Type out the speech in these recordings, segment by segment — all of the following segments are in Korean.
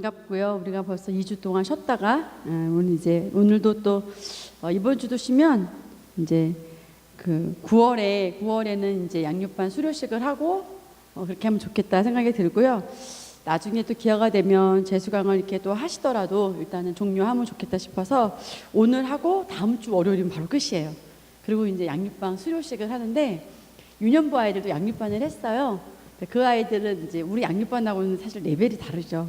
반갑고요. 우리가 벌써 2주 동안 쉬었다가 오늘도 또 이번 주도 쉬면 이제 그 9월에는 이제 양육반 수료식을 하고 그렇게 하면 좋겠다 생각이 들고요. 나중에 또 기회가 되면 재수강을 이렇게 또 하시더라도 일단은 종료하면 좋겠다 싶어서 오늘 하고 다음 주 월요일이면 바로 끝이에요. 그리고 이제 양육반 수료식을 하는데 유년부 아이들도 양육반을 했어요. 그 아이들은 이제 우리 양육반하고는 사실 레벨이 다르죠.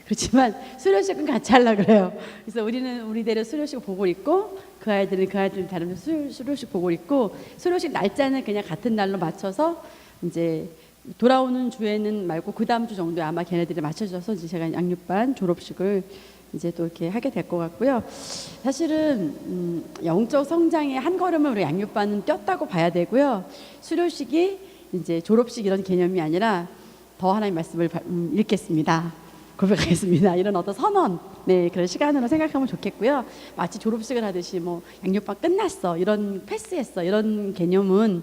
그렇지만 수료식은 같이 하려고 그래요. 그래서 우리는 우리대로 수료식 보고 있고 그 아이들은 다른 수료식 보고 있고 수료식 날짜는 그냥 같은 날로 맞춰서 이제 돌아오는 주에는 말고 그 다음 주 정도에 아마 걔네들이 맞춰져서 이제 제가 양육반 졸업식을 이제 또 이렇게 하게 될 것 같고요. 사실은 영적 성장의 한 걸음을 우리 양육반은 뛰었다고 봐야 되고요. 수료식이 이제 졸업식 이런 개념이 아니라 더 하나님 말씀을 읽겠습니다. 고백하겠습니다. 이런 어떤 선언, 그런 시간으로 생각하면 좋겠고요. 마치 졸업식을 하듯이 뭐 양육반 끝났어, 이런 패스했어, 이런 개념은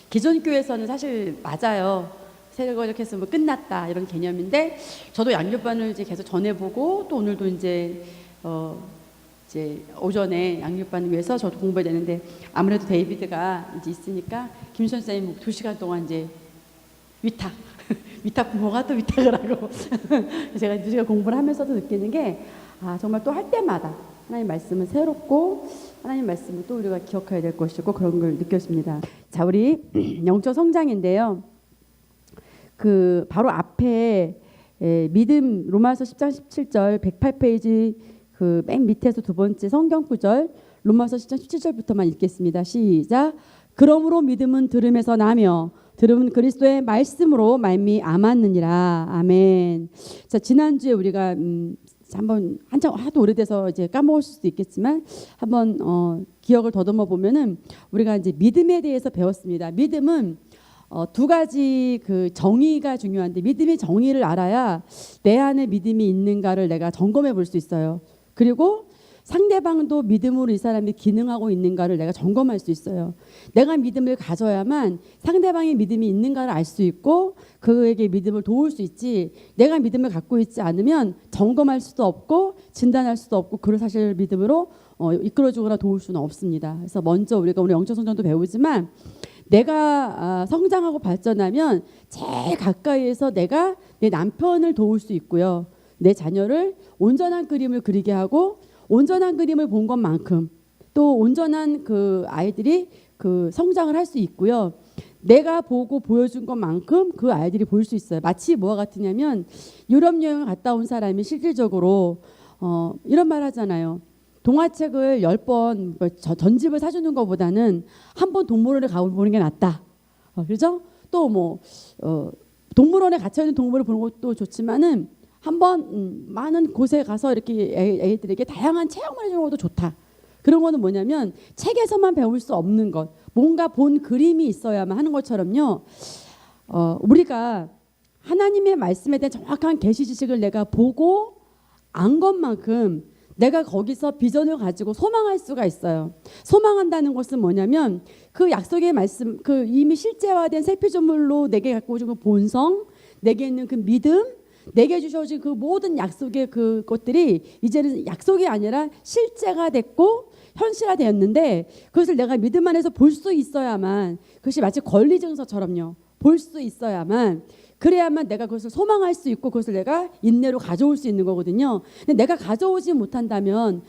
기존 교회에서는 사실 맞아요. 세례교육에서 뭐 끝났다 이런 개념인데 저도 양육반을 이제 계속 전해보고 또 오늘도 이제 오전에 양육반을 위해서 저도 공부해야 되는데 아무래도 데이비드가 이제 있으니까 김 선생님 2시간 동안 이제 위탁 부모가 또 위탁을 하고 제가 2시간 공부를 하면서도 느끼는 게 정말 또 할 때마다 하나님 말씀은 새롭고 하나님 말씀을 또 우리가 기억해야 될 것이고 그런 걸 느꼈습니다. 자, 우리 영적 성장인데요. 그 바로 앞에 믿음 로마서 10장 17절 108페이지 그 맨 밑에서 두 번째 성경 구절 로마서 10장 17절부터만 읽겠습니다. 시작. 그러므로 믿음은 들음에서 나며 들음은 그리스도의 말씀으로 말미암았느니라. 아멘. 자, 지난주에 우리가 한번 한참 하도 오래돼서 이제 까먹을 수도 있겠지만 한번 기억을 더듬어 보면은 우리가 이제 믿음에 대해서 배웠습니다. 믿음은 두 가지 그 정의가 중요한데 믿음의 정의를 알아야 내 안에 믿음이 있는가를 내가 점검해 볼 수 있어요. 그리고 상대방도 믿음으로 이 사람이 기능하고 있는가를 내가 점검할 수 있어요. 내가 믿음을 가져야만 상대방의 믿음이 있는가를 알 수 있고 그에게 믿음을 도울 수 있지, 내가 믿음을 갖고 있지 않으면 점검할 수도 없고 진단할 수도 없고 그걸 사실 믿음으로 이끌어주거나 도울 수는 없습니다. 그래서 먼저 우리가 오늘 영적 성장도 배우지만 내가 성장하고 발전하면 제일 가까이에서 내가 내 남편을 도울 수 있고요. 내 자녀를 온전한 그림을 그리게 하고 온전한 그림을 본 것만큼 또 온전한 그 아이들이 그 성장을 할 수 있고요. 내가 보고 보여준 것만큼 그 아이들이 볼 수 있어요. 마치 뭐와 같으냐면 유럽 여행을 갔다 온 사람이 실질적으로 이런 말 하잖아요. 동화책을 10번 전집을 사주는 것보다는 한 번 동물원에 가보는 게 낫다. 그렇죠? 또 뭐 동물원에 갇혀있는 동물을 보는 것도 좋지만은 한번 많은 곳에 가서 이렇게 애들에게 다양한 체험을 해주는 것도 좋다. 그런 거는 뭐냐면 책에서만 배울 수 없는 것, 뭔가 본 그림이 있어야만 하는 것처럼요. 우리가 하나님의 말씀에 대한 정확한 계시 지식을 내가 보고 안 것만큼 내가 거기서 비전을 가지고 소망할 수가 있어요. 소망한다는 것은 뭐냐면 그 약속의 말씀, 그 이미 실제화된 새 피조물로 내게 갖고 오신 그 본성, 내게 있는 그 믿음, 내게 주셔진 그 모든 약속의 그 것들이 이제는 약속이 아니라 실제가 됐고 현실화되었는데 그것을 내가 믿음 안에서 볼 수 있어야만, 그것이 마치 권리증서처럼요. 볼 수 있어야만, 그래야만 내가 그것을 소망할 수 있고 그것을 내가 인내로 가져올 수 있는 거거든요. 근데 내가 가져오지 못한다면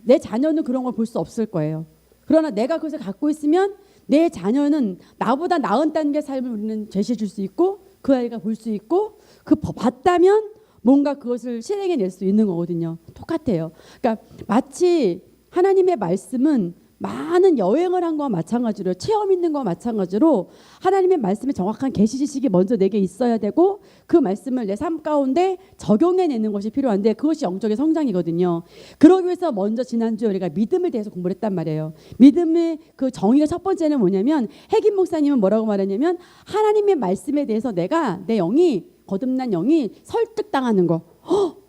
내 자녀는 그런 걸 볼 수 없을 거예요. 그러나 내가 그것을 갖고 있으면 내 자녀는 나보다 나은 단계 삶을 우리는 제시해 줄 수 있고 그 아이가 볼 수 있고 그 봤다면 뭔가 그것을 실행해 낼 수 있는 거거든요. 똑같아요. 그러니까 마치 하나님의 말씀은 많은 여행을 한 거와 마찬가지로 체험 있는 거와 마찬가지로 하나님의 말씀의 정확한 계시 지식이 먼저 내게 있어야 되고 그 말씀을 내 삶 가운데 적용해내는 것이 필요한데 그것이 영적인 성장이거든요. 그러기 위해서 먼저 지난주에 우리가 믿음에 대해서 공부를 했단 말이에요. 믿음의 그 정의가 첫 번째는 뭐냐면 핵임 목사님은 뭐라고 말했냐면 하나님의 말씀에 대해서 내가 내 영이 거듭난 영이 설득당하는 거.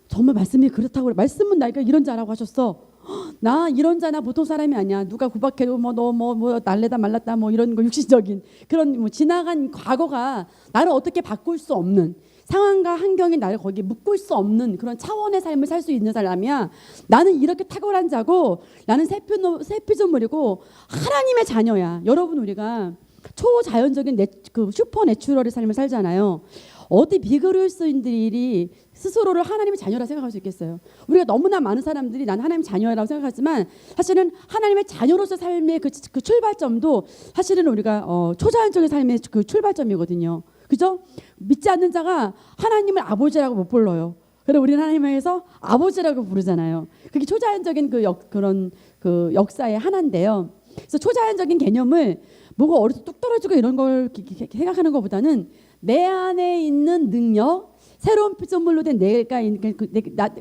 정말 말씀이 그렇다고 그래. 말씀은 나에게 이런 자라고 하셨어. 나 이런 자나 보통 사람이 아니야. 누가 구박해도 너 날래다 말랐다 이런 거 육신적인 그런 지나간 과거가 나를 어떻게 바꿀 수 없는, 상황과 환경이 나를 거기에 묶을 수 없는 그런 차원의 삶을 살 수 있는 사람이야. 나는 이렇게 탁월한 자고 나는 새 피조물이고 하나님의 자녀야. 여러분 우리가 초자연적인 그 슈퍼 내추럴의 삶을 살잖아요. 어디 비그리스도인들이 스스로를 하나님의 자녀라 생각할 수 있겠어요? 우리가 너무나 많은 사람들이 난 하나님의 자녀라고 생각하지만 사실은 하나님의 자녀로서 삶의 그 출발점도 사실은 우리가 초자연적인 삶의 그 출발점이거든요. 그죠? 믿지 않는 자가 하나님을 아버지라고 못 불러요. 그래서 우리는 하나님에서 아버지라고 부르잖아요. 그게 초자연적인 그런 역사의 하나인데요. 그래서 초자연적인 개념을 뭐가 어디서 뚝 떨어지고 이런 걸 생각하는 것보다는 내 안에 있는 능력, 새로운 피조물로 된 내가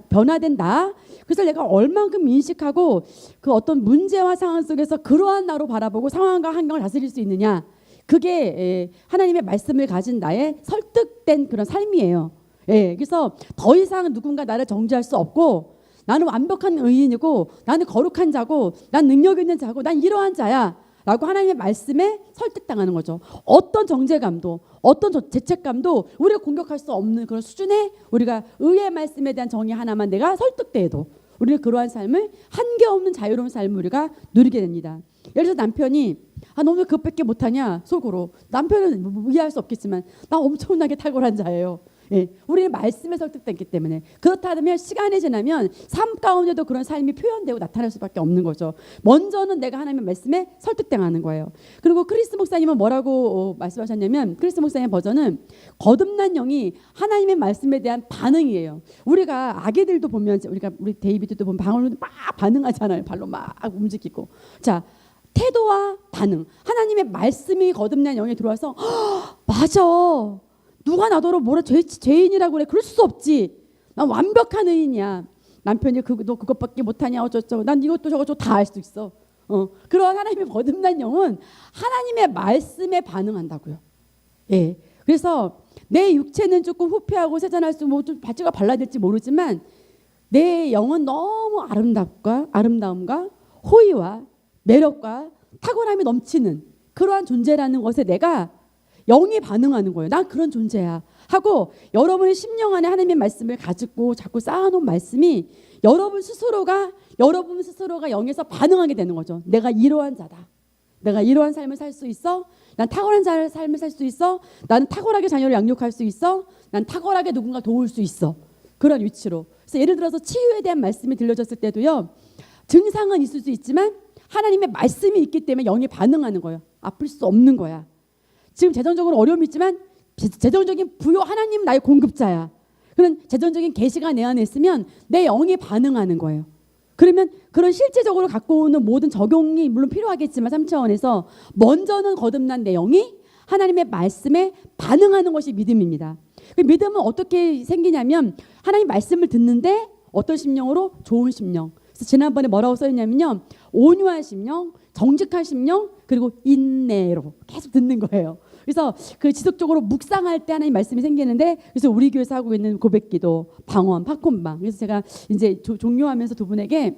변화된 나, 그래서 내가 얼만큼 인식하고 그 어떤 문제와 상황 속에서 그러한 나로 바라보고 상황과 환경을 다스릴 수 있느냐, 그게 하나님의 말씀을 가진 나의 설득된 그런 삶이에요. 그래서 더 이상 누군가 나를 정죄할 수 없고, 나는 완벽한 의인이고, 나는 거룩한 자고, 난 능력 있는 자고, 난 이러한 자야 라고 하나님의 말씀에 설득당하는 거죠. 어떤 정죄감도, 어떤 죄책감도 우리가 공격할 수 없는 그런 수준의, 우리가 의의 말씀에 대한 정의 하나만 내가 설득돼도 우리는 그러한 삶을, 한계없는 자유로운 삶을 우리가 누리게 됩니다. 예를 들어서 남편이 너는 왜 그것밖에 못하냐, 속으로. 남편은 이해할 수 없겠지만 나 엄청나게 탁월한 자예요. 우리는 말씀에 설득됐기 때문에. 그렇다면 시간이 지나면 삶 가운데도 그런 삶이 표현되고 나타날 수밖에 없는 거죠. 먼저는 내가 하나님의 말씀에 설득당하는 거예요. 그리고 크리스 목사님은 뭐라고 말씀하셨냐면, 크리스 목사님 버전은 거듭난 영이 하나님의 말씀에 대한 반응이에요. 우리가 아기들도 보면, 우리 데이비드도 보면 방울로 막 반응하잖아요. 발로 막 움직이고. 자, 태도와 반응. 하나님의 말씀이 거듭난 영에 들어와서 맞아. 누가 나더러 뭐라 죄인이라고 그래. 그럴 수 없지. 난 완벽한 의인이야. 남편이 너 그것밖에 못하냐 어쩌고. 난 이것도 저것도 다 할 수 있어. 그런 하나님의 거듭난 영은 하나님의 말씀에 반응한다고요. 그래서 내 육체는 조금 후패하고 세잔할 수 좀 바지가 발라질지 모르지만 내 영은 너무 아름다움과 호의와 매력과 탁월함이 넘치는 그러한 존재라는 것에 내가 영이 반응하는 거예요. 난 그런 존재야 하고, 여러분의 심령 안에 하나님의 말씀을 가지고 자꾸 쌓아놓은 말씀이 여러분 스스로가 영에서 반응하게 되는 거죠. 내가 이러한 자다. 내가 이러한 삶을 살 수 있어. 난 탁월한 자의 삶을 살 수 있어. 나는 탁월하게 자녀를 양육할 수 있어. 난 탁월하게 누군가 도울 수 있어. 그런 위치로. 그래서 예를 들어서 치유에 대한 말씀이 들려졌을 때도요, 증상은 있을 수 있지만 하나님의 말씀이 있기 때문에 영이 반응하는 거예요. 아플 수 없는 거야. 지금 재정적으로 어려움이 있지만 재정적인 부요, 하나님 나의 공급자야. 그런 재정적인 계시가 내 안에 있으면 내 영이 반응하는 거예요. 그러면 그런 실제적으로 갖고 오는 모든 적용이 물론 필요하겠지만 3차원에서 먼저는 거듭난 내 영이 하나님의 말씀에 반응하는 것이 믿음입니다. 그 믿음은 어떻게 생기냐면, 하나님 말씀을 듣는데 어떤 심령으로? 좋은 심령. 그래서 지난번에 뭐라고 써있냐면요, 온유한 심령, 정직한 심령, 그리고 인내로 계속 듣는 거예요. 그래서 그 지속적으로 묵상할 때 하나님 말씀이 생기는데, 그래서 우리 교회에서 하고 있는 고백기도, 방언, 팝콘방. 그래서 제가 이제 종료하면서 두 분에게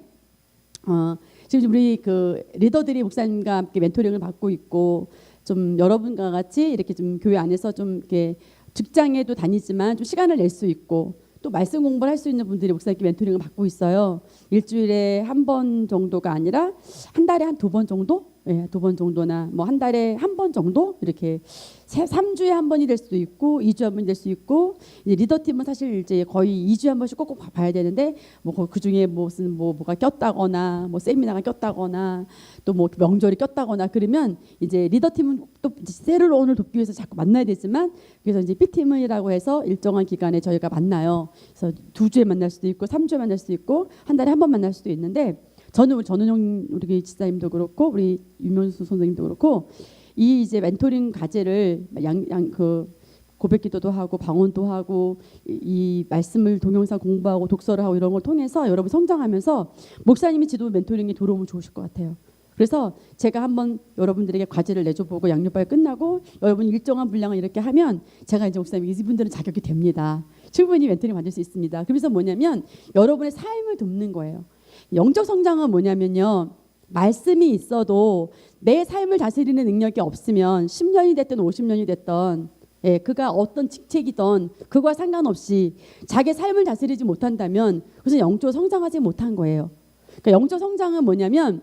지금 우리 그 리더들이 목사님과 함께 멘토링을 받고 있고, 좀 여러분과 같이 이렇게 좀 교회 안에서 좀 이렇게 직장에도 다니지만 좀 시간을 낼 수 있고, 또 말씀 공부를 할 수 있는 분들이 목사님께 멘토링을 받고 있어요. 일주일에 한 번 정도가 아니라 한 달에 한 2번 정도? 2번 정도나 뭐 한 달에 한 번 정도? 이렇게 3주에 한 번이 될 수도 있고 2주에 한 번이 될 수 있고, 이제 리더팀은 사실 이제 거의 2주에 한 번씩 꼭꼭 봐야 되는데, 뭐 그중에 무슨 뭐가 꼈다거나 뭐 세미나가 꼈다거나 또 뭐 명절이 꼈다거나 그러면 이제 리더팀은 또 세를 오늘 돕기 위해서 자꾸 만나야 되지만, 그래서 이제 B팀이라고 해서 일정한 기간에 저희가 만나요. 그래서 2주에 만날 수도 있고 3주에 만날 수도 있고 한 달에 한 번 만날 수도 있는데, 저는 전은영 우리 지사님도 그렇고 우리 유명수 선생님도 그렇고 이 이제 멘토링 과제를 그 고백기도도 하고 방언도 하고 이 말씀을 동영상 공부하고 독서를 하고 이런 걸 통해서 여러분 성장하면서 목사님이 지도 멘토링이 들어오면 좋으실 것 같아요. 그래서 제가 한번 여러분들에게 과제를 내줘보고 양육반이 끝나고 여러분이 일정한 분량을 이렇게 하면 제가 이제 목사님 이분들은 자격이 됩니다. 충분히 멘토링 받을 수 있습니다. 그래서 뭐냐면 여러분의 삶을 돕는 거예요. 영적 성장은 뭐냐면요, 말씀이 있어도 내 삶을 다스리는 능력이 없으면 10년이 됐든 50년이 됐든 예, 그가 어떤 직책이든 그와 상관없이 자기 삶을 다스리지 못한다면 그것은 영적으로 성장하지 못한 거예요. 그러니까 영적 성장은 뭐냐면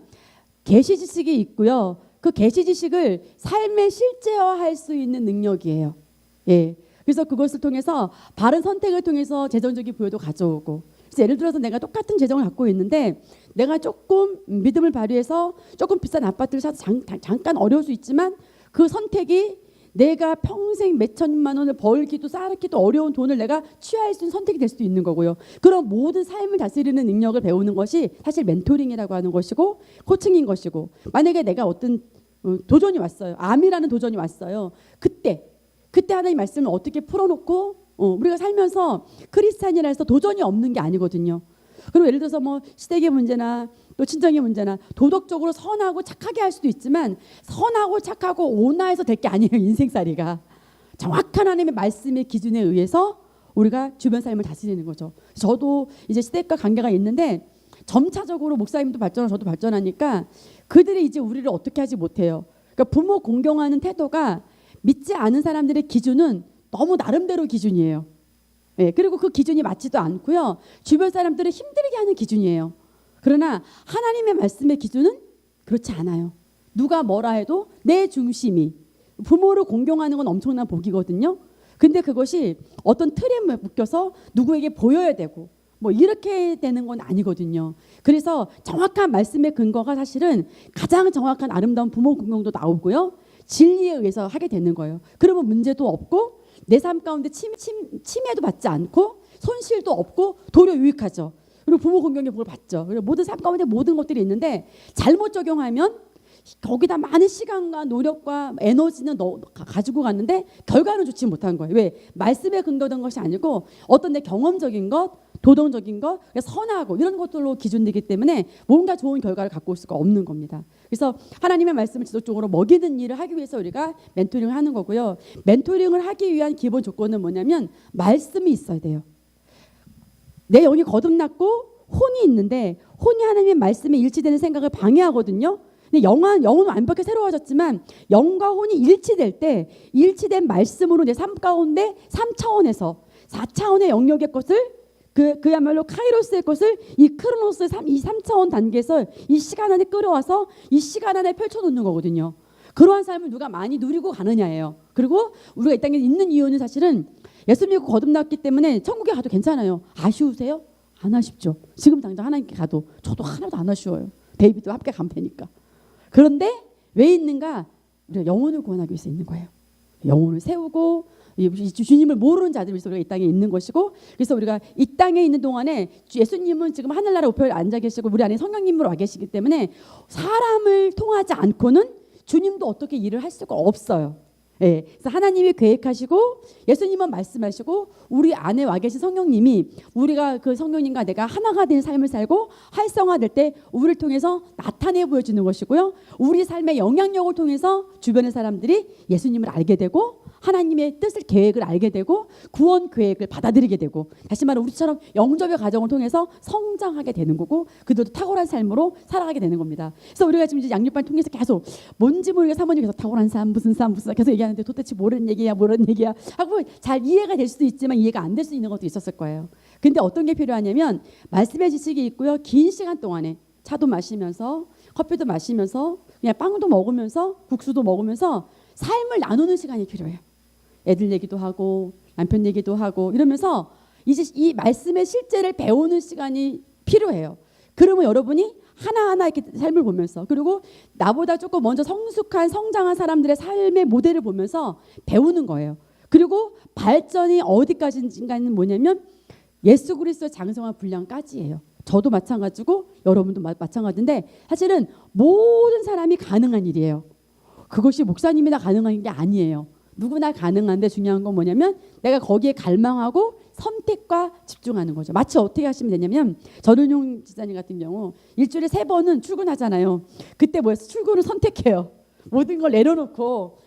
계시 지식이 있고요. 그 계시 지식을 삶에 실제화할 수 있는 능력이에요. 예. 그래서 그것을 통해서 바른 선택을 통해서 재정적인 부여도 가져오고. 그래서 예를 들어서 내가 똑같은 재정을 갖고 있는데 내가 조금 믿음을 발휘해서 조금 비싼 아파트를 사서 잠깐 어려울 수 있지만 그 선택이 내가 평생 몇 천만 원을 벌기도 쌓기도 어려운 돈을 내가 취할 수 있는 선택이 될 수도 있는 거고요. 그런 모든 삶을 다스리는 능력을 배우는 것이 사실 멘토링이라고 하는 것이고 코칭인 것이고, 만약에 내가 어떤 도전이 왔어요. 암이라는 도전이 왔어요. 그때 하나님 말씀을 어떻게 풀어놓고 우리가 살면서 크리스찬이라 해서 도전이 없는 게 아니거든요. 그리고 예를 들어서 뭐 시댁의 문제나 또 친정의 문제나 도덕적으로 선하고 착하게 할 수도 있지만 선하고 착하고 온화해서 될 게 아니에요. 인생살이가 정확한 하나님의 말씀의 기준에 의해서 우리가 주변 삶을 다스리는 거죠. 저도 이제 시댁과 관계가 있는데 점차적으로 목사님도 발전하고 저도 발전하니까 그들이 이제 우리를 어떻게 하지 못해요. 그러니까 부모 공경하는 태도가 믿지 않은 사람들의 기준은 너무 나름대로 기준이에요. 예, 그리고 그 기준이 맞지도 않고요. 주변 사람들을 힘들게 하는 기준이에요. 그러나 하나님의 말씀의 기준은 그렇지 않아요. 누가 뭐라 해도 내 중심이, 부모를 공경하는 건 엄청난 복이거든요. 근데 그것이 어떤 틀에 묶여서 누구에게 보여야 되고 뭐 이렇게 되는 건 아니거든요. 그래서 정확한 말씀의 근거가 사실은 가장 정확한 아름다운 부모 공경도 나오고요. 진리에 의해서 하게 되는 거예요. 그러면 문제도 없고 내 삶 가운데 침해도 받지 않고 손실도 없고 도리어 유익하죠. 그리고 부모 공경의 복을 받죠. 그리고 모든 삶 가운데 모든 것들이 있는데 잘못 적용하면 거기다 많은 시간과 노력과 에너지는 가지고 갔는데 결과는 좋지 못한 거예요. 왜? 말씀에 근거된 것이 아니고 어떤 내 경험적인 것, 도덕적인 것, 선하고 이런 것들로 기준되기 때문에 뭔가 좋은 결과를 갖고 올 수가 없는 겁니다. 그래서 하나님의 말씀을 지속적으로 먹이는 일을 하기 위해서 우리가 멘토링을 하는 거고요. 멘토링을 하기 위한 기본 조건은 뭐냐면 말씀이 있어야 돼요. 내 영이 거듭났고 혼이 있는데 혼이 하나님의 말씀에 일치되는 생각을 방해하거든요. 근데 영은 완벽히 새로워졌지만 영과 혼이 일치될 때 일치된 말씀으로 내 삶 가운데 3차원에서 4차원의 영역의 것을 그야말로 카이로스의 것을 이 크로노스의 이 3차원 단계에서 이 시간 안에 끌어와서 이 시간 안에 펼쳐놓는 거거든요. 그러한 삶을 누가 많이 누리고 가느냐예요. 그리고 우리가 이 땅에 있는 이유는 사실은 예수 믿고 거듭났기 때문에 천국에 가도 괜찮아요. 아쉬우세요? 안 아쉽죠. 지금 당장 하나님께 가도 저도 하나도 안 아쉬워요. 데이비드와 함께 가면 되니까. 그런데 왜 있는가? 우리가 영혼을 구원하기 위해서 있는 거예요. 영혼을 세우고 주님을 모르는 자들 위해서 우리가 이 땅에 있는 것이고, 그래서 우리가 이 땅에 있는 동안에 예수님은 지금 하늘나라 우편에 앉아 계시고 우리 안에 성령님으로 와 계시기 때문에 사람을 통하지 않고는 주님도 어떻게 일을 할 수가 없어요. 예, 그래서 하나님이 계획하시고 예수님은 말씀하시고 우리 안에 와 계신 성령님이 우리가 그 성령님과 내가 하나가 된 삶을 살고 활성화될 때 우리를 통해서 나타내 보여주는 것이고요. 우리 삶의 영향력을 통해서 주변의 사람들이 예수님을 알게 되고 하나님의 뜻을 계획을 알게 되고 구원 계획을 받아들이게 되고, 다시 말해 우리처럼 영접의 과정을 통해서 성장하게 되는 거고 그들도 탁월한 삶으로 살아가게 되는 겁니다. 그래서 우리가 지금 이제 양육반 통해서 계속 뭔지 모르게 사모님 계속 탁월한 삶 무슨 삶 계속 얘기하는데 도대체 모르는 얘기야 하고 잘 이해가 될 수도 있지만 이해가 안 될 수 있는 것도 있었을 거예요. 근데 어떤 게 필요하냐면 말씀의 지식이 있고요. 긴 시간 동안에 차도 마시면서 커피도 마시면서 그냥 빵도 먹으면서 국수도 먹으면서 삶을 나누는 시간이 필요해요. 애들 얘기도 하고 남편 얘기도 하고 이러면서 이제 이 말씀의 실제를 배우는 시간이 필요해요. 그러면 여러분이 하나하나 이렇게 삶을 보면서, 그리고 나보다 조금 먼저 성숙한 성장한 사람들의 삶의 모델을 보면서 배우는 거예요. 그리고 발전이 어디까지인가는 뭐냐면 예수 그리스도의 장성한 분량까지예요. 저도 마찬가지고 여러분도 마찬가지인데 사실은 모든 사람이 가능한 일이에요. 그것이 목사님이나 가능한 게 아니에요. 누구나 가능한데 중요한 건 뭐냐면 내가 거기에 갈망하고 선택과 집중하는 거죠. 마치 어떻게 하시면 되냐면 전은용 지사님 같은 경우 일주일에 3번은 출근하잖아요. 그때 뭐였어? 출근을 선택해요. 모든 걸 내려놓고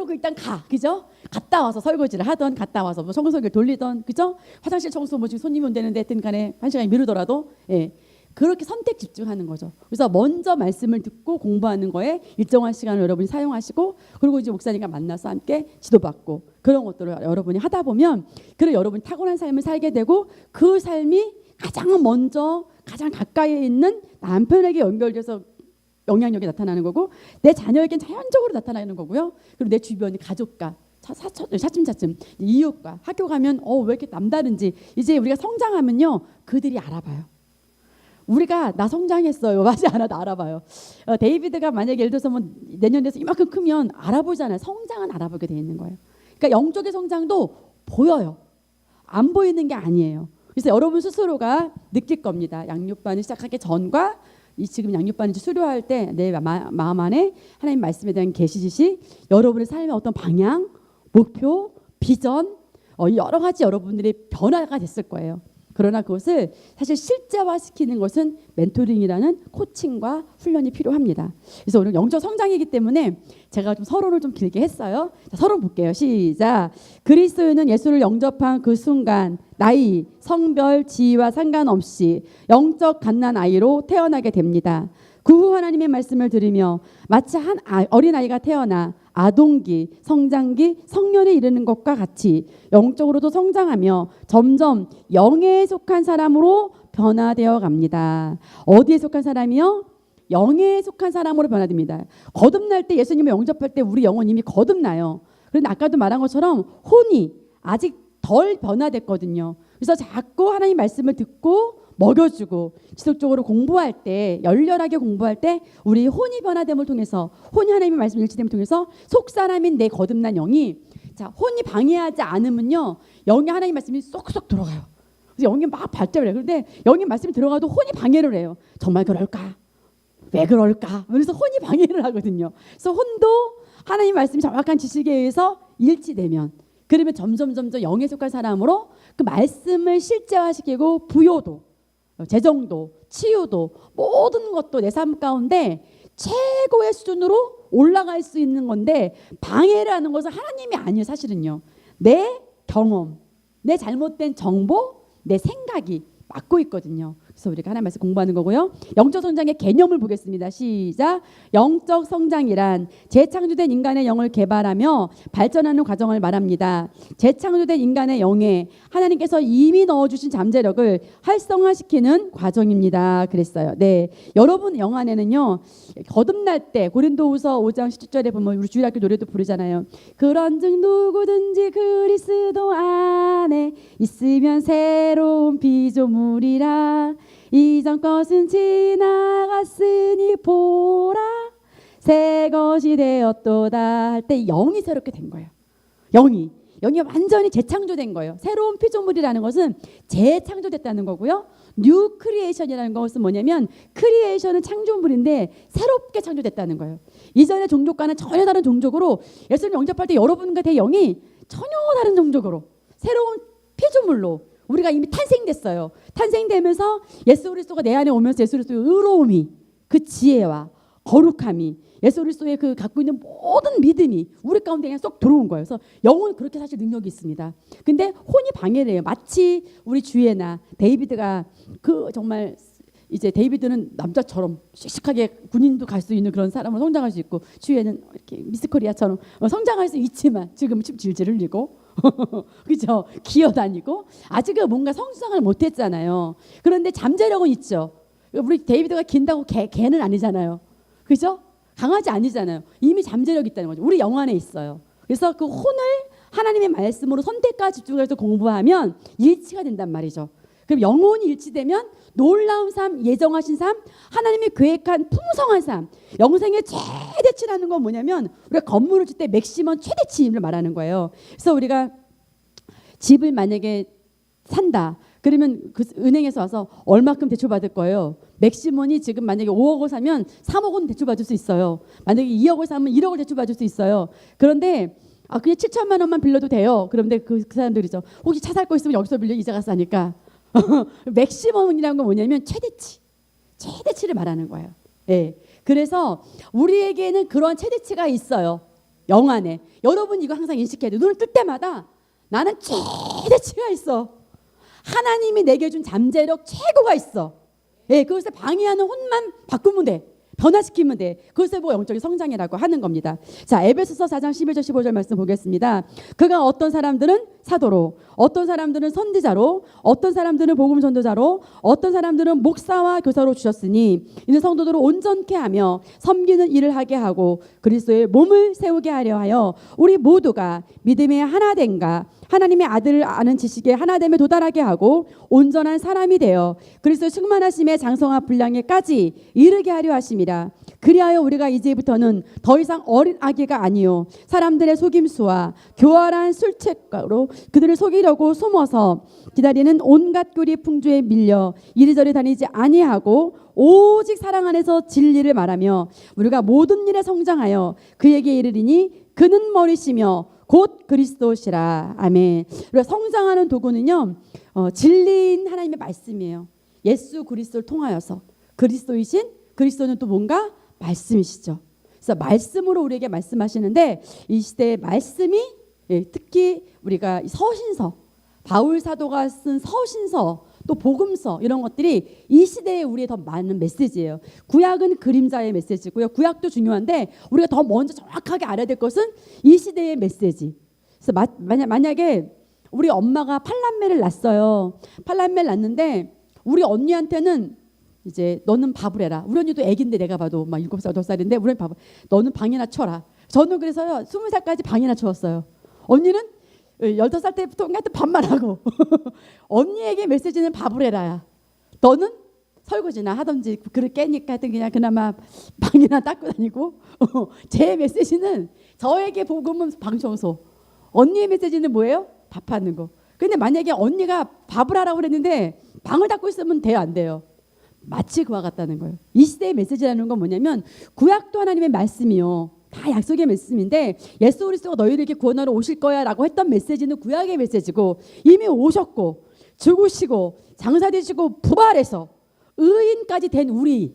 일단 그죠? 갔다 와서 설거지를 하던, 갔다 와서 뭐 청소기를 돌리던, 그죠? 화장실 청소 뭐 지금 손님이 온다는데 하여튼 간에 1시간 미루더라도, 예. 그렇게 선택 집중하는 거죠. 그래서 먼저 말씀을 듣고 공부하는 거에 일정한 시간을 여러분이 사용하시고, 그리고 이제 목사님과 만나서 함께 지도받고, 그런 것들을 여러분이 하다 보면 그래 여러분이 타고난 삶을 살게 되고, 그 삶이 가장 먼저 가장 가까이에 있는 남편에게 연결돼서 영향력이 나타나는 거고, 내 자녀에겐 자연적으로 나타나는 거고요. 그리고 내 주변의 가족과 차츰차츰 이웃과 학교 가면 왜 이렇게 남다른지 이제 우리가 성장하면요 그들이 알아봐요. 우리가 나 성장했어요 하지 않아도 알아봐요. 데이비드가 만약에 예를 들어서 뭐 내년 돼서 이만큼 크면 알아보잖아요. 성장은 알아보게 돼 있는 거예요. 그러니까 영적인 성장도 보여요. 안 보이는 게 아니에요. 그래서 여러분 스스로가 느낄 겁니다. 양육반을 시작하기 전과 지금 양육반을 수료할 때 내 마음 안에 하나님 말씀에 대한 계시 지식, 여러분의 삶의 어떤 방향, 목표, 비전, 여러 가지 여러분들의 변화가 됐을 거예요. 그러나 그것을 사실 실제화시키는 것은 멘토링이라는 코칭과 훈련이 필요합니다. 그래서 오늘 영적 성장이기 때문에 제가 좀 서론을 좀 길게 했어요. 자, 서론 볼게요. 시작. 그리스도인은 예수를 영접한 그 순간 나이, 성별, 지위와 상관없이 영적 갓난 아이로 태어나게 됩니다. 그 후 하나님의 말씀을 들으며 마치 한 어린아이가 태어나 아동기, 성장기, 성년에 이르는 것과 같이 영적으로도 성장하며 점점 영에 속한 사람으로 변화되어 갑니다. 어디에 속한 사람이요? 영에 속한 사람으로 변화됩니다. 거듭날 때, 예수님을 영접할 때 우리 영은 이미 거듭나요. 그런데 아까도 말한 것처럼 혼이 아직 덜 변화됐거든요. 그래서 자꾸 하나님 말씀을 듣고 먹여주고 지속적으로 공부할 때, 열렬하게 공부할 때 우리 혼이 변화됨을 통해서, 혼이 하나님의 말씀 일치됨을 통해서 속 사람인 내 거듭난 영이, 자, 혼이 방해하지 않으면요 영이 하나님 말씀이 쏙쏙 들어가요. 그래서 영이 막 발전을 해요. 그런데 영이 말씀이 들어가도 혼이 방해를 해요. 정말 그럴까? 왜 그럴까? 그래서 혼이 방해를 하거든요. 그래서 혼도 하나님 말씀이 정확한 지식에 의해서 일치되면, 그러면 점점 영에 속한 사람으로 그 말씀을 실제화시키고 부요도, 재정도, 치유도, 모든 것도 내 삶 가운데 최고의 수준으로 올라갈 수 있는 건데, 방해를 하는 것은 하나님이 아니에요. 사실은요 내 경험, 내 잘못된 정보, 내 생각이 막고 있거든요. 그래서 우리가 하나님 말씀 공부하는 거고요. 영적 성장의 개념을 보겠습니다. 시작. 영적 성장이란 재창조된 인간의 영을 개발하며 발전하는 과정을 말합니다. 재창조된 인간의 영에 하나님께서 이미 넣어주신 잠재력을 활성화시키는 과정입니다. 그랬어요. 네, 여러분 영 안에는요 거듭날 때 고린도후서 5장 17절에 보면 우리 주일학교 노래도 부르잖아요. 그런즉 누구든지 그리스도 안에 있으면 새로운 피조물이라. 이전 것은 지나갔으니 보라 새 것이 되었도다 할 때 영이 새롭게 된 거예요. 영이 완전히 재창조된 거예요. 새로운 피조물이라는 것은 재창조됐다는 거고요. 뉴 크리에이션이라는 것은 뭐냐면, 크리에이션은 창조물인데 새롭게 창조됐다는 거예요. 이전의 종족과는 전혀 다른 종족으로, 예수님 영접할 때 여러분과 내 영이 전혀 다른 종족으로 새로운 피조물로 우리가 이미 탄생됐어요. 탄생되면서 예수 그리스도가 내 안에 오면서 예수 그리스도의 의로움이, 그 지혜와 거룩함이, 예수 그리스도의 그 갖고 있는 모든 믿음이 우리 가운데 그냥 쏙 들어온 거예요. 그래서 영은 그렇게 사실 능력이 있습니다. 근데 혼이 방해를 해요. 마치 우리 주애나 데이비드가 그 정말 이제 데이비드는 남자처럼 씩씩하게 군인도 갈 수 있는 그런 사람으로 성장할 수 있고, 주애는 이렇게 미스코리아처럼 성장할 수 있지만 지금은 침 질질 흘리고 그죠? 기어다니고 아직은 뭔가 성장을 못했잖아요. 그런데 잠재력은 있죠. 우리 데이비드가 긴다고 개는 아니잖아요. 그죠? 강아지 아니잖아요. 이미 잠재력이 있다는 거죠. 우리 영 안에 있어요. 그래서 그 혼을 하나님의 말씀으로 선택과 집중해서 공부하면 일치가 된단 말이죠. 그럼 영혼이 일치되면 놀라운 삶, 예정하신 삶, 하나님이 계획한 풍성한 삶, 영생의 최대치라는 건 뭐냐면, 우리가 건물을 질 때 맥시멈 최대치를 말하는 거예요. 그래서 우리가 집을 만약에 산다, 그러면 그 은행에서 와서 얼마큼 대출받을 거예요? 맥시멈이 지금 만약에 5억을 사면 3억은 대출받을 수 있어요. 만약에 2억을 사면 1억을 대출받을 수 있어요. 그런데 그냥 7천만 원만 빌려도 돼요. 그런데 그 사람들이죠. 혹시 차 살 거 있으면 여기서 빌려, 이자가 싸니까. 맥시멈이라는 건 뭐냐면 최대치를 말하는 거예요. 네. 그래서 우리에게는 그런 최대치가 있어요. 영 안에. 여러분 이거 항상 인식해야 돼요. 눈을 뜰 때마다 나는 최대치가 있어. 하나님이 내게 준 잠재력 최고가 있어. 예, 그것을 방해하는 혼만 바꾸면 돼. 변화시키면 돼. 그것을 보고 영적인 성장이라고 하는 겁니다. 자, 에베소서 4장 11절 15절 말씀 보겠습니다. 그가 어떤 사람들은 사도로, 어떤 사람들은 선지자로, 어떤 사람들은 복음 전도자로, 어떤 사람들은 목사와 교사로 주셨으니 이는 성도들을 온전케 하며 섬기는 일을 하게 하고 그리스도의 몸을 세우게 하려 하여 우리 모두가 믿음의 하나됨과 하나님의 아들을 아는 지식에 하나됨에 도달하게 하고 온전한 사람이 되어 그리스도의 충만하심의 장성한 분량에까지 이르게 하려 하심이라. 그리하여 우리가 이제부터는 더 이상 어린 아기가 아니요 사람들의 속임수와 교활한 술책가로 그들을 속이려고 숨어서 기다리는 온갖 교리 풍조에 밀려 이리저리 다니지 아니하고 오직 사랑 안에서 진리를 말하며 우리가 모든 일에 성장하여 그에게 이르리니 그는 머리시며 곧 그리스도시라. 아멘. 우리가 성장하는 도구는요, 진리인 하나님의 말씀이에요. 예수 그리스도를 통하여서 그리스도이신 그리스도는 또 뭔가 말씀이시죠. 그래서 말씀으로 우리에게 말씀하시는데 이 시대의 말씀이 특히 우리가 서신서, 바울 사도가 쓴 서신서 또 복음서 이런 것들이 이 시대에 우리의 더 많은 메시지예요. 구약은 그림자의 메시지고요. 구약도 중요한데 우리가 더 먼저 정확하게 알아야 될 것은 이 시대의 메시지. 그래서 만약에 우리 엄마가 팔남매를 낳았어요. 팔남매를 낳는데 우리 언니한테는 이제 너는 밥을 해라. 우리 언니도 애긴데 내가 봐도 막 7살, 8살인데 우리 밥 너는 방이나 쳐라. 저는 그래서요 20살까지 방이나 쳐왔어요. 언니는 15살 때부터 하여튼 밥만 하고 언니에게 메시지는 밥을 해라야. 너는 설거지나 하든지 그릇 깨니까 하여튼 그냥 그나마 방이나 닦고 다니고 제 메시지는 저에게 복음은 방 청소. 언니의 메시지는 뭐예요? 밥하는 거. 근데 만약에 언니가 밥을 하라고 그랬는데 방을 닦고 있으면 돼요, 안 돼요? 마치 그와 같다는 거예요. 이 시대의 메시지라는 건 뭐냐면 구약도 하나님의 말씀이요. 다 약속의 말씀인데 예수 그리스도가 너희에게 구원하러 오실 거야 라고 했던 메시지는 구약의 메시지고 이미 오셨고 죽으시고 장사되시고 부활해서 의인까지 된 우리,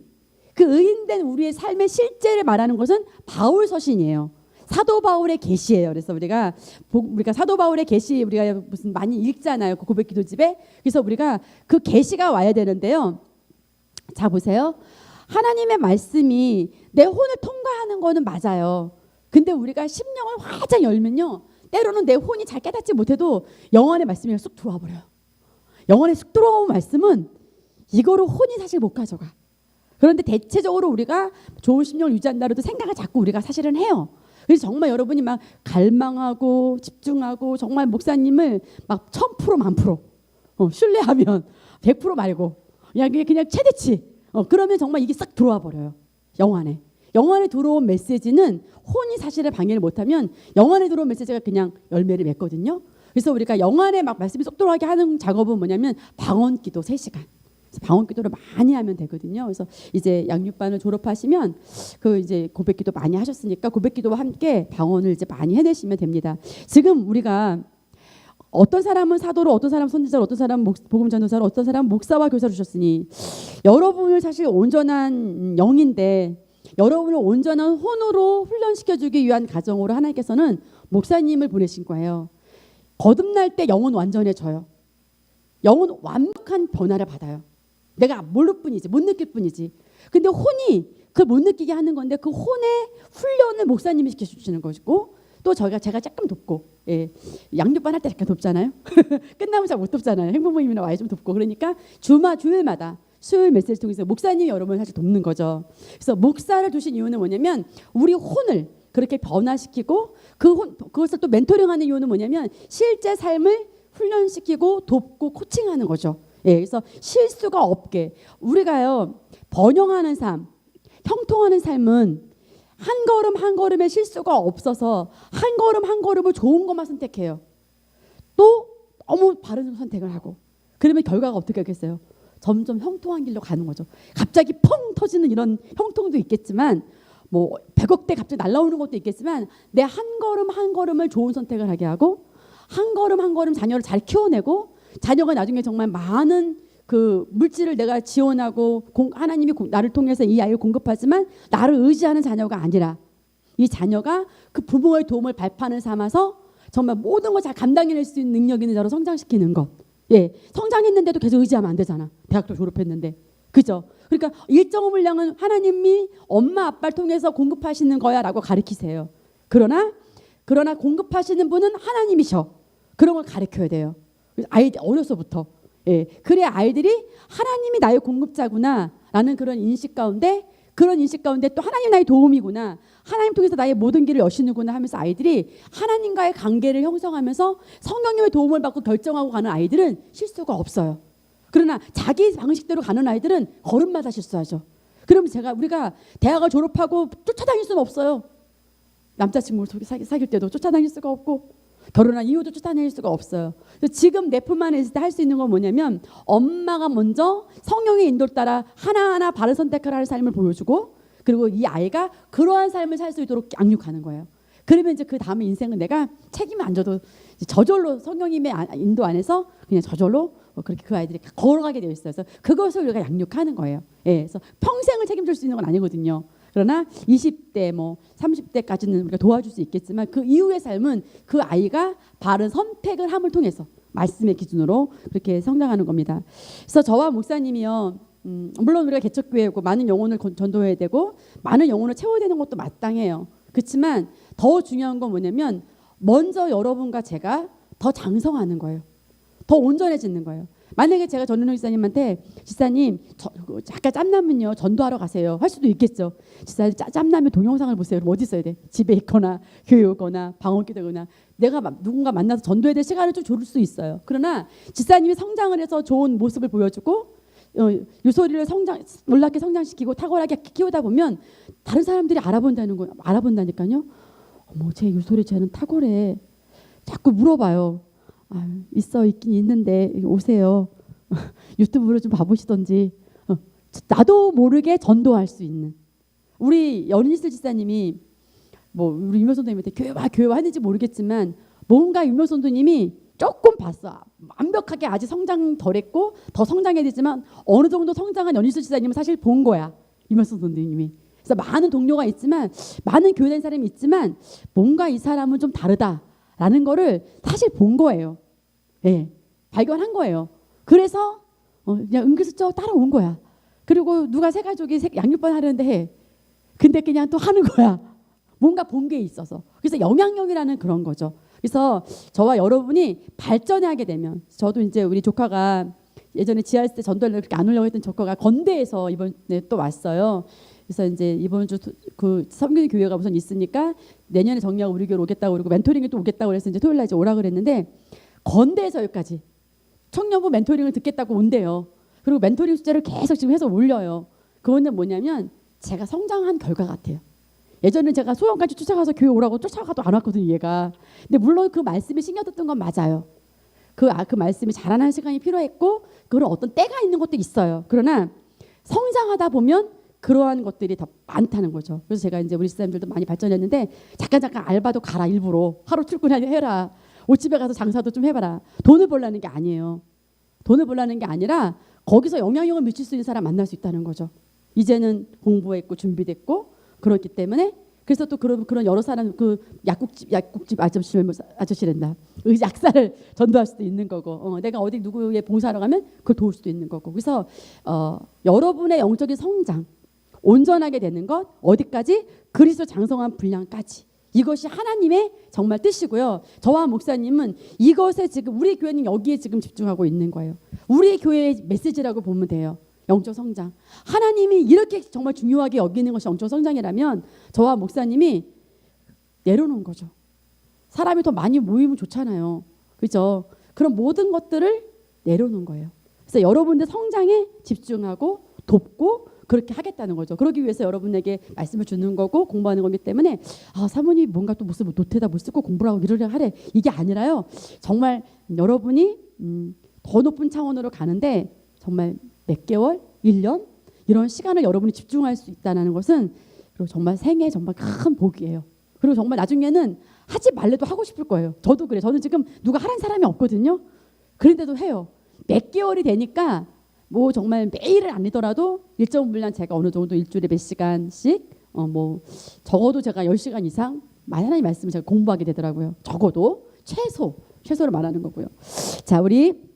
그 의인된 우리의 삶의 실제를 말하는 것은 바울 서신이에요. 사도 바울의 계시예요. 그래서 우리가 사도 바울의 계시 우리가 무슨 많이 읽잖아요. 그 고백기도집에. 그래서 우리가 그 계시가 와야 되는데요. 자 보세요. 하나님의 말씀이 내 혼을 통과하는 거는 맞아요. 근데 우리가 심령을 활짝 열면요. 때로는 내 혼이 잘 깨닫지 못해도 영안의 말씀이 쑥 들어와 버려요. 영안에 쑥 들어온 말씀은 이거로 혼이 사실 못 가져가. 그런데 대체적으로 우리가 좋은 심령을 유지한다라도 생각을 자꾸 우리가 사실은 해요. 그래서 정말 여러분이 막 갈망하고 집중하고 정말 목사님을 막 1000% 만프로 신뢰하면 100% 말고 그냥 최대치 그러면 정말 이게 싹 들어와 버려요. 영안에 들어온 메시지는 혼이 사실을 방해를 못하면 영안에 들어온 메시지가 그냥 열매를 맺거든요. 그래서 우리가 영안에 막 말씀이 쏙 들어가게 하는 작업은 뭐냐면 방언기도 3시간. 방언기도를 많이 하면 되거든요. 그래서 이제 양육반을 졸업하시면 그 이제 고백기도 많이 하셨으니까 고백기도와 함께 방언을 이제 많이 해내시면 됩니다. 지금 우리가 어떤 사람은 사도로, 어떤 사람은 선지자로, 어떤 사람은 복음 전도사로, 어떤 사람은 목사와 교사로 주셨으니 여러분을 사실 온전한 영인데 여러분을 온전한 혼으로 훈련시켜주기 위한 가정으로 하나님께서는 목사님을 보내신 거예요. 거듭날 때 영은 완전해져요. 영은 완벽한 변화를 받아요. 내가 모를 뿐이지, 못 느낄 뿐이지. 근데 혼이 그걸 못 느끼게 하는 건데 그 혼의 훈련을 목사님이 시켜주시는 것이고 또 제가 조금 돕고, 양육반 할 때 잠깐 돕잖아요. 끝나면 잘 못 돕잖아요. 행복모임이나 와야 좀 돕고. 그러니까 주일마다 수요일 메시지 통해서 목사님이 여러분을 사실 돕는 거죠. 그래서 목사를 두신 이유는 뭐냐면 우리 혼을 그렇게 변화시키고 그것을 또 멘토링하는 이유는 뭐냐면 실제 삶을 훈련시키고 돕고 코칭하는 거죠. 그래서 실수가 없게 우리가요 번영하는 삶, 형통하는 삶은 한 걸음 한 걸음의 실수가 없어서 한 걸음 한 걸음을 좋은 것만 선택해요. 또 너무 바른 선택을 하고 그러면 결과가 어떻게 하겠어요? 점점 형통한 길로 가는 거죠. 갑자기 펑 터지는 이런 형통도 있겠지만 뭐 100억대 갑자기 날라오는 것도 있겠지만 내 한 걸음 한 걸음을 좋은 선택을 하게 하고 한 걸음 한 걸음 자녀를 잘 키워내고 자녀가 나중에 정말 많은 그 물질을 내가 지원하고 하나님이 나를 통해서 이 아이를 공급하지만 나를 의지하는 자녀가 아니라 이 자녀가 그 부모의 도움을 발판을 삼아서 정말 모든 걸 잘 감당해낼 수 있는 능력 있는 자로 성장시키는 것. 성장했는데도 계속 의지하면 안 되잖아. 대학도 졸업했는데. 그죠? 그러니까 일정 물량은 하나님이 엄마 아빠를 통해서 공급하시는 거야라고 가르치세요. 그러나 공급하시는 분은 하나님이셔. 그런 걸 가르쳐야 돼요. 아이들 어려서부터. 예. 그래야 아이들이 하나님이 나의 공급자구나라는 그런 인식 가운데 또 하나님 나의 도움이구나. 하나님 통해서 나의 모든 길을 여시는구나 하면서 아이들이 하나님과의 관계를 형성하면서 성령님의 도움을 받고 결정하고 가는 아이들은 실수가 없어요. 그러나 자기 방식대로 가는 아이들은 걸음마다 실수하죠. 그러면 우리가 대학을 졸업하고 쫓아다닐 수는 없어요. 남자친구를 사귈 때도 쫓아다닐 수가 없고 결혼한 이후도 쫓아다닐 수가 없어요. 지금 내 품 안에 있을 때 할 수 있는 건 뭐냐면 엄마가 먼저 성령의 인도를 따라 하나하나 바른 선택을 할 삶을 보여주고 그리고 이 아이가 그러한 삶을 살 수 있도록 양육하는 거예요. 그러면 이제 그 다음에 인생은 내가 책임을 안 져도 저절로 성령님의 인도 안에서 그냥 저절로 그렇게 그 아이들이 걸어가게 되어 있어요. 그래서 그것을 우리가 양육하는 거예요. 예, 그래서 평생을 책임질 수 있는 건 아니거든요. 그러나 20대 30대까지는 우리가 도와줄 수 있겠지만 그 이후의 삶은 그 아이가 바른 선택을 함을 통해서 말씀의 기준으로 그렇게 성장하는 겁니다. 그래서 저와 목사님이요. 물론 우리가 개척교회고 많은 영혼을 전도해야 되고 많은 영혼을 채워야 되는 것도 마땅해요. 그렇지만 더 중요한 건 뭐냐면 먼저 여러분과 제가 더 장성하는 거예요. 더 온전해지는 거예요. 만약에 제가 전은호 지사님한테 지사님 약간 짬나면요 전도하러 가세요 할 수도 있겠죠. 지사님 짬나면 동영상을 보세요. 그럼 어디 있어야 돼? 집에 있거나 교회 오거나 방언기 되거나 내가 누군가 만나서 전도해야 될 시간을 좀 줄 수 있어요. 그러나 지사님이 성장을 해서 좋은 모습을 보여주고 유소리를 놀랍게 성장시키고 탁월하게 키우다 보면 다른 사람들이 알아본다니까요. 어머 쟤 유소리 쟤는 탁월해. 자꾸 물어봐요. 있긴 있는데 우세요. 유튜브로 좀 봐보시던지. 나도 모르게 전도할 수 있는 우리 연인슬 지사님이 우리 유명 선생님한테 교회와 했는지 모르겠지만 뭔가 유명 선생님이 조금 봤어. 완벽하게 아직 성장 덜했고 더 성장해야 되지만 어느 정도 성장한 연인슬 지사님은 사실 본 거야. 유명 선생님이. 그래서 많은 동료가 있지만 많은 교회 다니는 사람이 있지만 뭔가 이 사람은 좀 다르다라는 거를 사실 본 거예요. 예, 발견한 거예요. 그래서 그냥 은근슬쩍 따라온 거야. 그리고 누가 세 가족이 양육반 하려는데 해. 근데 그냥 또 하는 거야. 뭔가 본 게 있어서. 그래서 영향력이라는 그런 거죠. 그래서 저와 여러분이 발전하게 되면 저도 이제 우리 조카가 예전에 지하스 때 전도를 그렇게 안 오려고 했던 조카가 건대에서 이번에 또 왔어요. 그래서 이제 이번 주 그 섬기는 교회가 우선 있으니까 내년에 정리하고 우리 교회로 오겠다고 그러고 멘토링에 또 오겠다고 그래서 이제 토요일 날 이제 오라 그랬는데 건대에서 여기까지 청년부 멘토링을 듣겠다고 온대요. 그리고 멘토링 숫자를 계속 지금 해서 올려요. 그거는 뭐냐면 제가 성장한 결과 같아요. 예전에 제가 소원까지 쫓아가서 교회 오라고 쫓아가도 안 왔거든요, 얘가. 근데 물론 그 말씀이 신경썼던 건 맞아요. 그 말씀이 자라나는 시간이 필요했고 그런 어떤 때가 있는 것도 있어요. 그러나 성장하다 보면 그러한 것들이 더 많다는 거죠. 그래서 제가 이제 우리 집사님들도 많이 발전했는데 잠깐 알바도 가라 일부러 하루 출근해라. 옷집에 가서 장사도 좀 해봐라. 돈을 벌라는 게 아니에요. 돈을 벌라는 게 아니라 거기서 영향력을 미칠 수 있는 사람 만날 수 있다는 거죠. 이제는 공부했고 준비됐고 그렇기 때문에 그래서 또 그런 여러 사람 그 약국집 아저씨란다. 약사를 전도할 수도 있는 거고 내가 어디 누구의 봉사하러 가면 그걸 도울 수도 있는 거고 그래서 여러분의 영적인 성장 온전하게 되는 것 어디까지 그리스도 장성한 분량까지 이것이 하나님의 정말 뜻이고요. 저와 목사님은 이것에 지금 우리 교회는 여기에 지금 집중하고 있는 거예요. 우리 교회의 메시지라고 보면 돼요. 영적 성장. 하나님이 이렇게 정말 중요하게 여기는 것이 영적 성장이라면 저와 목사님이 내려놓은 거죠. 사람이 더 많이 모이면 좋잖아요. 그렇죠? 그런 모든 것들을 내려놓은 거예요. 그래서 여러분들 성장에 집중하고 돕고 그렇게 하겠다는 거죠. 그러기 위해서 여러분에게 말씀을 주는 거고 공부하는 거기 때문에 사모님 뭔가 또 무슨 노트에다 뭘 쓰고 공부를 하고 이러려 하래. 이게 아니라요. 정말 여러분이 더 높은 차원으로 가는데 정말 몇 개월, 1년 이런 시간을 여러분이 집중할 수 있다는 것은 그리고 정말 생애 정말 큰 복이에요. 그리고 정말 나중에는 하지 말래도 하고 싶을 거예요. 저도 그래. 저는 지금 누가 하라는 사람이 없거든요. 그런데도 해요. 몇 개월이 되니까 정말 매일은 아니더라도 일정 분량 제가 어느 정도 일주일에 몇 시간씩 적어도 제가 10시간 이상 하나님 말씀을 제가 공부하게 되더라고요. 적어도 최소를 말하는 거고요. 자, 우리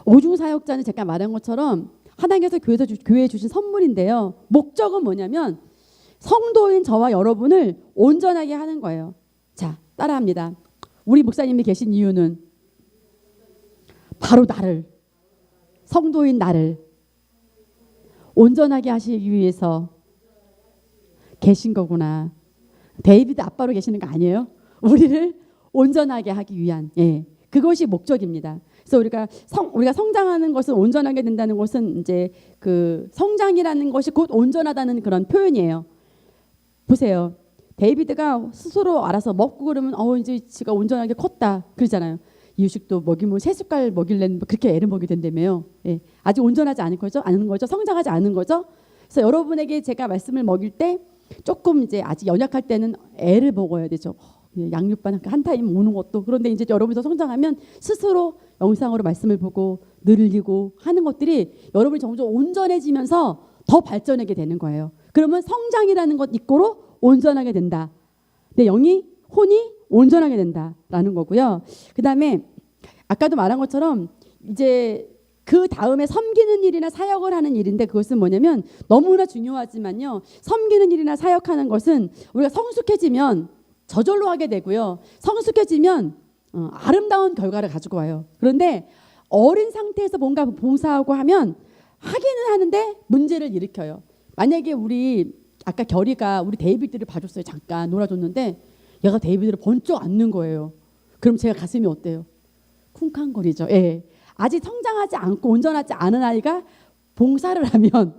오중 사역자는 제가 말한 것처럼 하나님께서 교회에 주신 선물인데요. 목적은 뭐냐면 성도인 저와 여러분을 온전하게 하는 거예요. 자, 따라합니다. 우리 목사님이 계신 이유는 바로 나를, 성도인 나를 온전하게 하시기 위해서 계신 거구나. 데이비드 아빠로 계시는 거 아니에요? 우리를 온전하게 하기 위한, 그것이 목적입니다. 그래서 우리가 성장하는 것은, 온전하게 된다는 것은 이제 그 성장이라는 것이 곧 온전하다는 그런 표현이에요. 보세요. 데이비드가 스스로 알아서 먹고 그러면 이제 지가 온전하게 컸다 그러잖아요. 이유식도 먹이면 3숟갈 먹일래는 그렇게 애를 먹이 된다며요. 아직 온전하지 않은 거죠? 성장하지 않은 거죠? 그래서 여러분에게 제가 말씀을 먹일 때 조금 이제 아직 연약할 때는 애를 먹어야 되죠. 양육반 한 타임 오는 것도. 그런데 이제 여러분이 성장하면 스스로 영상으로 말씀을 보고 늘리고 하는 것들이 여러분이 점점 온전해지면서 더 발전하게 되는 거예요. 그러면 성장이라는 것 이꼬로 온전하게 된다. 내 영이 혼이 온전하게 된다라는 거고요. 그다음에 아까도 말한 것처럼 이제 그 다음에 섬기는 일이나 사역을 하는 일인데 그것은 뭐냐면 너무나 중요하지만요. 섬기는 일이나 사역하는 것은 우리가 성숙해지면 저절로 하게 되고요. 성숙해지면 아름다운 결과를 가지고 와요. 그런데 어린 상태에서 뭔가 봉사하고 하면 하기는 하는데 문제를 일으켜요. 만약에 우리 아까 결이가 우리 데이비드를 봐줬어요. 잠깐 놀아줬는데 얘가 데이비드를 번쩍 안는 거예요. 그럼 제가 가슴이 어때요? 쿵쾅거리죠. 아직 성장하지 않고 온전하지 않은 아이가 봉사를 하면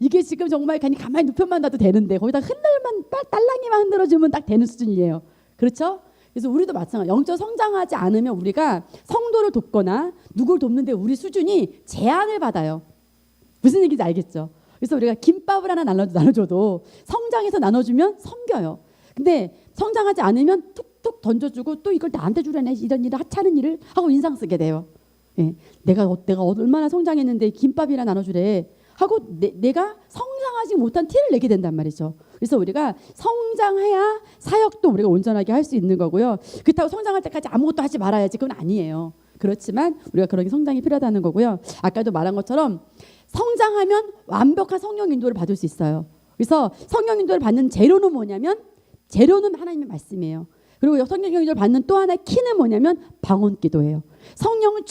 이게 지금 정말 그냥 가만히 눕혀만 놔도 되는데 거기다 딸랑이만 흔들어주면 딱 되는 수준이에요. 그렇죠? 그래서 우리도 마찬가지. 영적 성장하지 않으면 우리가 성도를 돕거나 누구를 돕는데 우리 수준이 제한을 받아요. 무슨 얘기인지 알겠죠? 그래서 우리가 김밥을 하나 나눠줘도 성장해서 나눠주면 섬겨요. 근데 성장하지 않으면 툭툭 던져주고 또 이걸 나한테 주려네 이런 일을 하찮은 일을 하고 인상 쓰게 돼요. 내가 얼마나 성장했는데 김밥이나 나눠주래 하고 내가 성장하지 못한 티를 내게 된단 말이죠. 그래서 우리가 성장해야 사역도 우리가 온전하게 할 수 있는 거고요. 그렇다고 성장할 때까지 아무것도 하지 말아야지 그건 아니에요. 그렇지만 우리가 그런 성장이 필요하다는 거고요. 아까도 말한 것처럼 성장하면 완벽한 성령 인도를 받을 수 있어요. 그래서 성령 인도를 받는 재료는 뭐냐면 재료는 하나님의 말씀이에요. 그리고 성령 인도를 받는 또 하나의 키는 뭐냐면 방언 기도예요. 성령은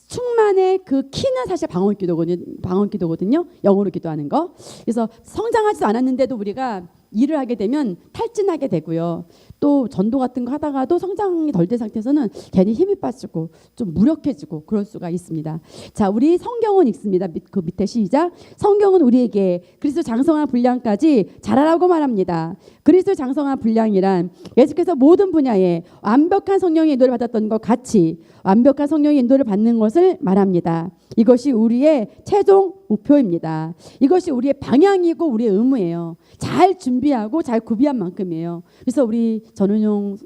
충만의 그 키는 사실 방언 기도거든요. 영어로 기도하는 거. 그래서 성장하지도 않았는데도 우리가 일을 하게 되면 탈진하게 되고요. 또 전도 같은 거 하다가도 성장이 덜 된 상태에서는 괜히 힘이 빠지고 좀 무력해지고 그럴 수가 있습니다. 자, 우리 성경은 읽습니다. 그 밑에 시작. 성경은 우리에게 그리스도 장성한 분량까지 자라라고 말합니다. 그리스도 장성한 분량이란 예수께서 모든 분야에 완벽한 성령의 인도를 받았던 것 같이 완벽한 성령의 인도를 받는 것을 말합니다. 이것이 우리의 최종 목표입니다. 이것이 우리의 방향이고 우리의 의무예요. 잘 준비하고 잘 구비한 만큼이에요. 그래서 우리 전은용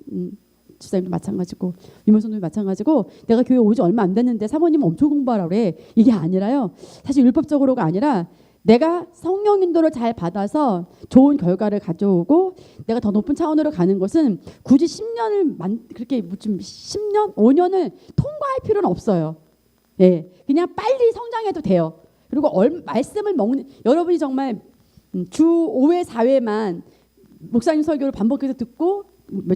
집사님도 마찬가지고 유명선도 마찬가지고 내가 교회 오지 얼마 안 됐는데 사모님 엄청 공부하라 그래. 이게 아니라요. 사실 율법적으로가 아니라 내가 성령 인도를 잘 받아서 좋은 결과를 가져오고 내가 더 높은 차원으로 가는 것은 굳이 10년을 그렇게 좀 10년, 5년을 통과할 필요는 없어요. 그냥 빨리 성장해도 돼요. 그리고 말씀을 먹는 여러분이 정말 주 5회, 4회만 목사님 설교를 반복해서 듣고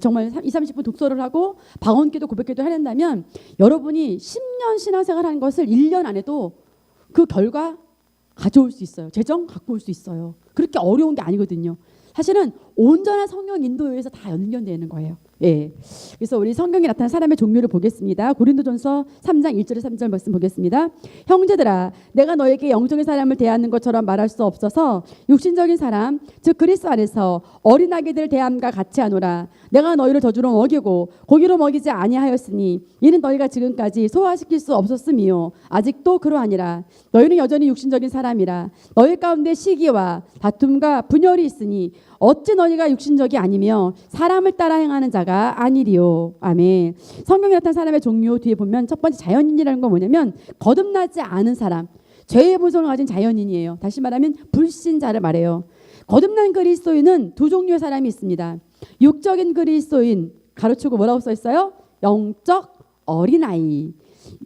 정말 20-30분 독서를 하고 방언기도 고백기도 하낸다면 여러분이 10년 신앙생활 하는 것을 1년 안에도 그 결과 가져올 수 있어요. 재정 갖고 올 수 있어요. 그렇게 어려운 게 아니거든요. 사실은 온전한 성령 인도에 의해서 다 연결되는 거예요. 그래서 우리 성경에 나타난 사람의 종류를 보겠습니다. 고린도전서 3장 1절에 3절 말씀 보겠습니다. 형제들아 내가 너에게 영적인 사람을 대하는 것처럼 말할 수 없어서 육신적인 사람 즉 그리스도 안에서 어린아기들 대함과 같이 하노라. 내가 너희를 젖으로 먹이고 고기로 먹이지 아니하였으니 이는 너희가 지금까지 소화시킬 수 없었음이요 아직도 그러하니라. 너희는 여전히 육신적인 사람이라. 너희 가운데 시기와 다툼과 분열이 있으니 어찌 너희가 육신적이 아니며 사람을 따라 행하는 자가 아니리요. 아멘. 성경에 나타난 사람의 종류 뒤에 보면 첫 번째 자연인이라는 건 뭐냐면 거듭나지 않은 사람, 죄의 본성을 가진 자연인이에요. 다시 말하면 불신자를 말해요. 거듭난 그리스도인은 두 종류의 사람이 있습니다. 육적인 그리스도인 가로치고 뭐라고 써 있어요? 영적 어린아이.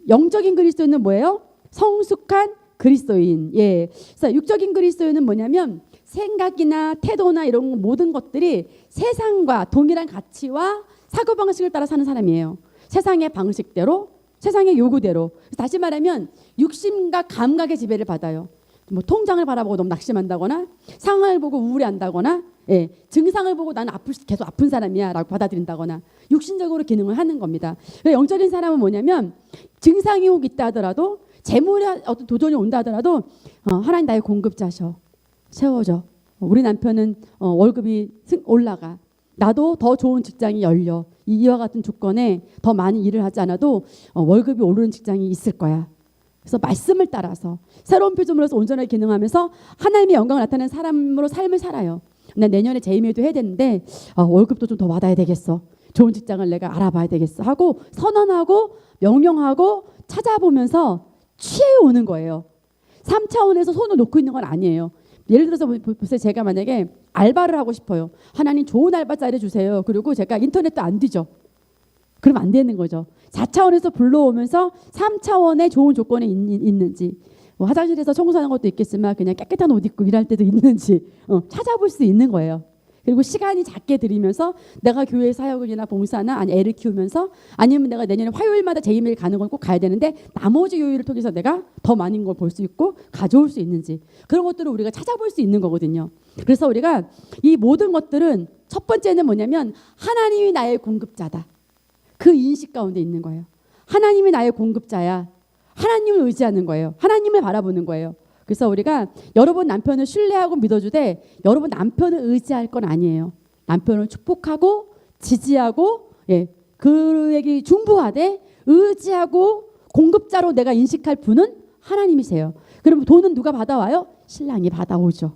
영적인 그리스도인은 뭐예요? 성숙한 그리스도인. 예. 그래서 육적인 그리스도인은 뭐냐면 생각이나 태도나 이런 모든 것들이 세상과 동일한 가치와 사고방식을 따라 사는 사람이에요. 세상의 방식대로, 세상의 요구대로. 다시 말하면 육심과 감각의 지배를 받아요. 뭐 통장을 바라보고 너무 낙심한다거나 상황을 보고 우울해한다거나 예, 증상을 보고 나는 계속 아픈 사람이야 라고 받아들인다거나 육신적으로 기능을 하는 겁니다. 영적인 사람은 뭐냐면 증상이 혹 있다 하더라도 재물이 어떤 도전이 온다 하더라도 하나님 나의 공급자셔. 세워져. 우리 남편은 월급이 올라가. 나도 더 좋은 직장이 열려. 이와 같은 조건에 더 많이 일을 하지 않아도 월급이 오르는 직장이 있을 거야. 그래서 말씀을 따라서 새로운 피조물로서 온전하게 기능하면서 하나님의 영광을 나타내는 사람으로 삶을 살아요. 나 내년에 재임회도 해야 되는데 월급도 좀 더 받아야 되겠어. 좋은 직장을 내가 알아봐야 되겠어 하고 선언하고 명령하고 찾아보면서 취해오는 거예요. 3차원에서 손을 놓고 있는 건 아니에요. 예를 들어서 보세요. 제가 만약에 알바를 하고 싶어요. 하나님 좋은 알바 자리 주세요. 그리고 제가 인터넷도 안 뒤져. 그러면 안 되는 거죠. 4차원에서 불러오면서 3차원의 좋은 조건이 있는지 뭐 화장실에서 청소하는 것도 있겠지만 그냥 깨끗한 옷 입고 일할 때도 있는지 찾아볼 수 있는 거예요. 그리고 시간이 작게 들이면서 내가 교회 사역이나 봉사나 아니 애를 키우면서 아니면 내가 내년에 화요일마다 재임일 가는 건 꼭 가야 되는데 나머지 요일을 통해서 내가 더 많은 걸 볼 수 있고 가져올 수 있는지 그런 것들을 우리가 찾아볼 수 있는 거거든요. 그래서 우리가 이 모든 것들은 첫 번째는 뭐냐면 하나님이 나의 공급자다. 그 인식 가운데 있는 거예요. 하나님이 나의 공급자야. 하나님을 의지하는 거예요. 하나님을 바라보는 거예요. 그래서 우리가 여러분 남편을 신뢰하고 믿어주되 여러분 남편을 의지할 건 아니에요. 남편을 축복하고 지지하고 그에게 중보하되 의지하고 공급자로 내가 인식할 분은 하나님이세요. 그럼 돈은 누가 받아와요? 신랑이 받아오죠.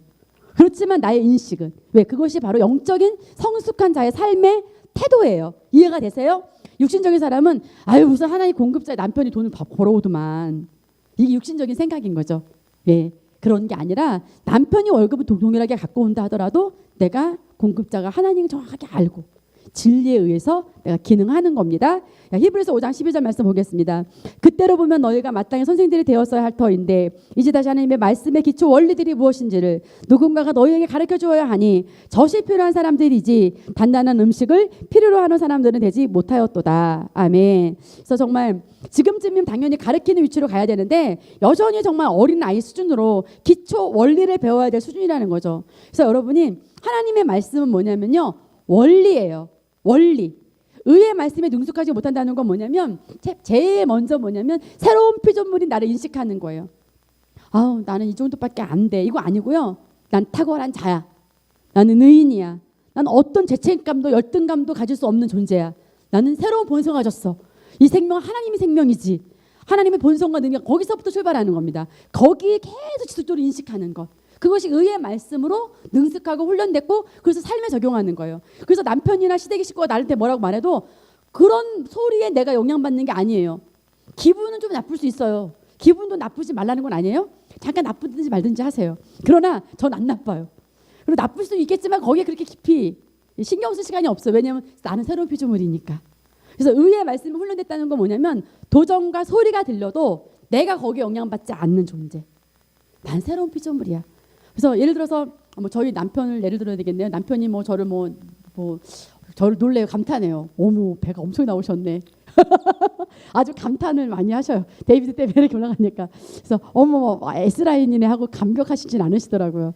그렇지만 나의 인식은 왜? 그것이 바로 영적인 성숙한 자의 삶의 태도예요. 이해가 되세요? 육신적인 사람은 아유 무슨 하나님 공급자 남편이 돈을 벌어오더만 이게 육신적인 생각인 거죠. 예, 그런 게 아니라 남편이 월급을 동일하게 갖고 온다 하더라도 내가 공급자가 하나님을 정확하게 알고 진리에 의해서 내가 기능하는 겁니다. 히브리서 5장 12절 말씀 보겠습니다. 그때로 보면 너희가 마땅히 선생들이 되었어야 할 터인데 이제 다시 하나님의 말씀의 기초 원리들이 무엇인지를 누군가가 너희에게 가르쳐 주어야 하니 젖이 필요한 사람들이지 단단한 음식을 필요로 하는 사람들은 되지 못하였도다. 아멘. 그래서 정말 지금쯤이면 당연히 가르치는 위치로 가야 되는데 여전히 정말 어린 아이 수준으로 기초 원리를 배워야 될 수준이라는 거죠. 그래서 여러분이 하나님의 말씀은 뭐냐면요. 원리예요. 원리. 의의 말씀에 능숙하지 못한다는 건 뭐냐면 제일 먼저 뭐냐면 새로운 피조물이 나를 인식하는 거예요. 아우 나는 이 정도밖에 안 돼. 이거 아니고요. 난 탁월한 자야. 나는 의인이야. 난 어떤 죄책감도 열등감도 가질 수 없는 존재야. 나는 새로운 본성을 가졌어. 이 생명은 하나님의 생명이지. 하나님의 본성과 능력 거기서부터 출발하는 겁니다. 거기에 계속 지속적으로 인식하는 것. 그것이 의의 말씀으로 능숙하고 훈련됐고 그래서 삶에 적용하는 거예요. 그래서 남편이나 시댁의 식구가 나한테 뭐라고 말해도 그런 소리에 내가 영향받는 게 아니에요. 기분은 좀 나쁠 수 있어요. 기분도 나쁘지 말라는 건 아니에요. 잠깐 나쁘든지 말든지 하세요. 그러나 전 안 나빠요. 그리고 나쁠 수 있겠지만 거기에 그렇게 깊이 신경 쓸 시간이 없어요. 왜냐하면 나는 새로운 피조물이니까. 그래서 의의 말씀이 훈련됐다는 건 뭐냐면 도전과 소리가 들려도 내가 거기에 영향받지 않는 존재. 난 새로운 피조물이야. 그래서 예를 들어서 뭐 저희 남편을 예를 들어야 되겠네요. 남편이 뭐 저를 저를 놀래요. 감탄해요. 어머 배가 엄청 나오셨네. 아주 감탄을 많이 하셔요. 데이비드 때문에 이렇게 올라가니까. 그래서 어머 S라인이네 하고 감격하시진 않으시더라고요.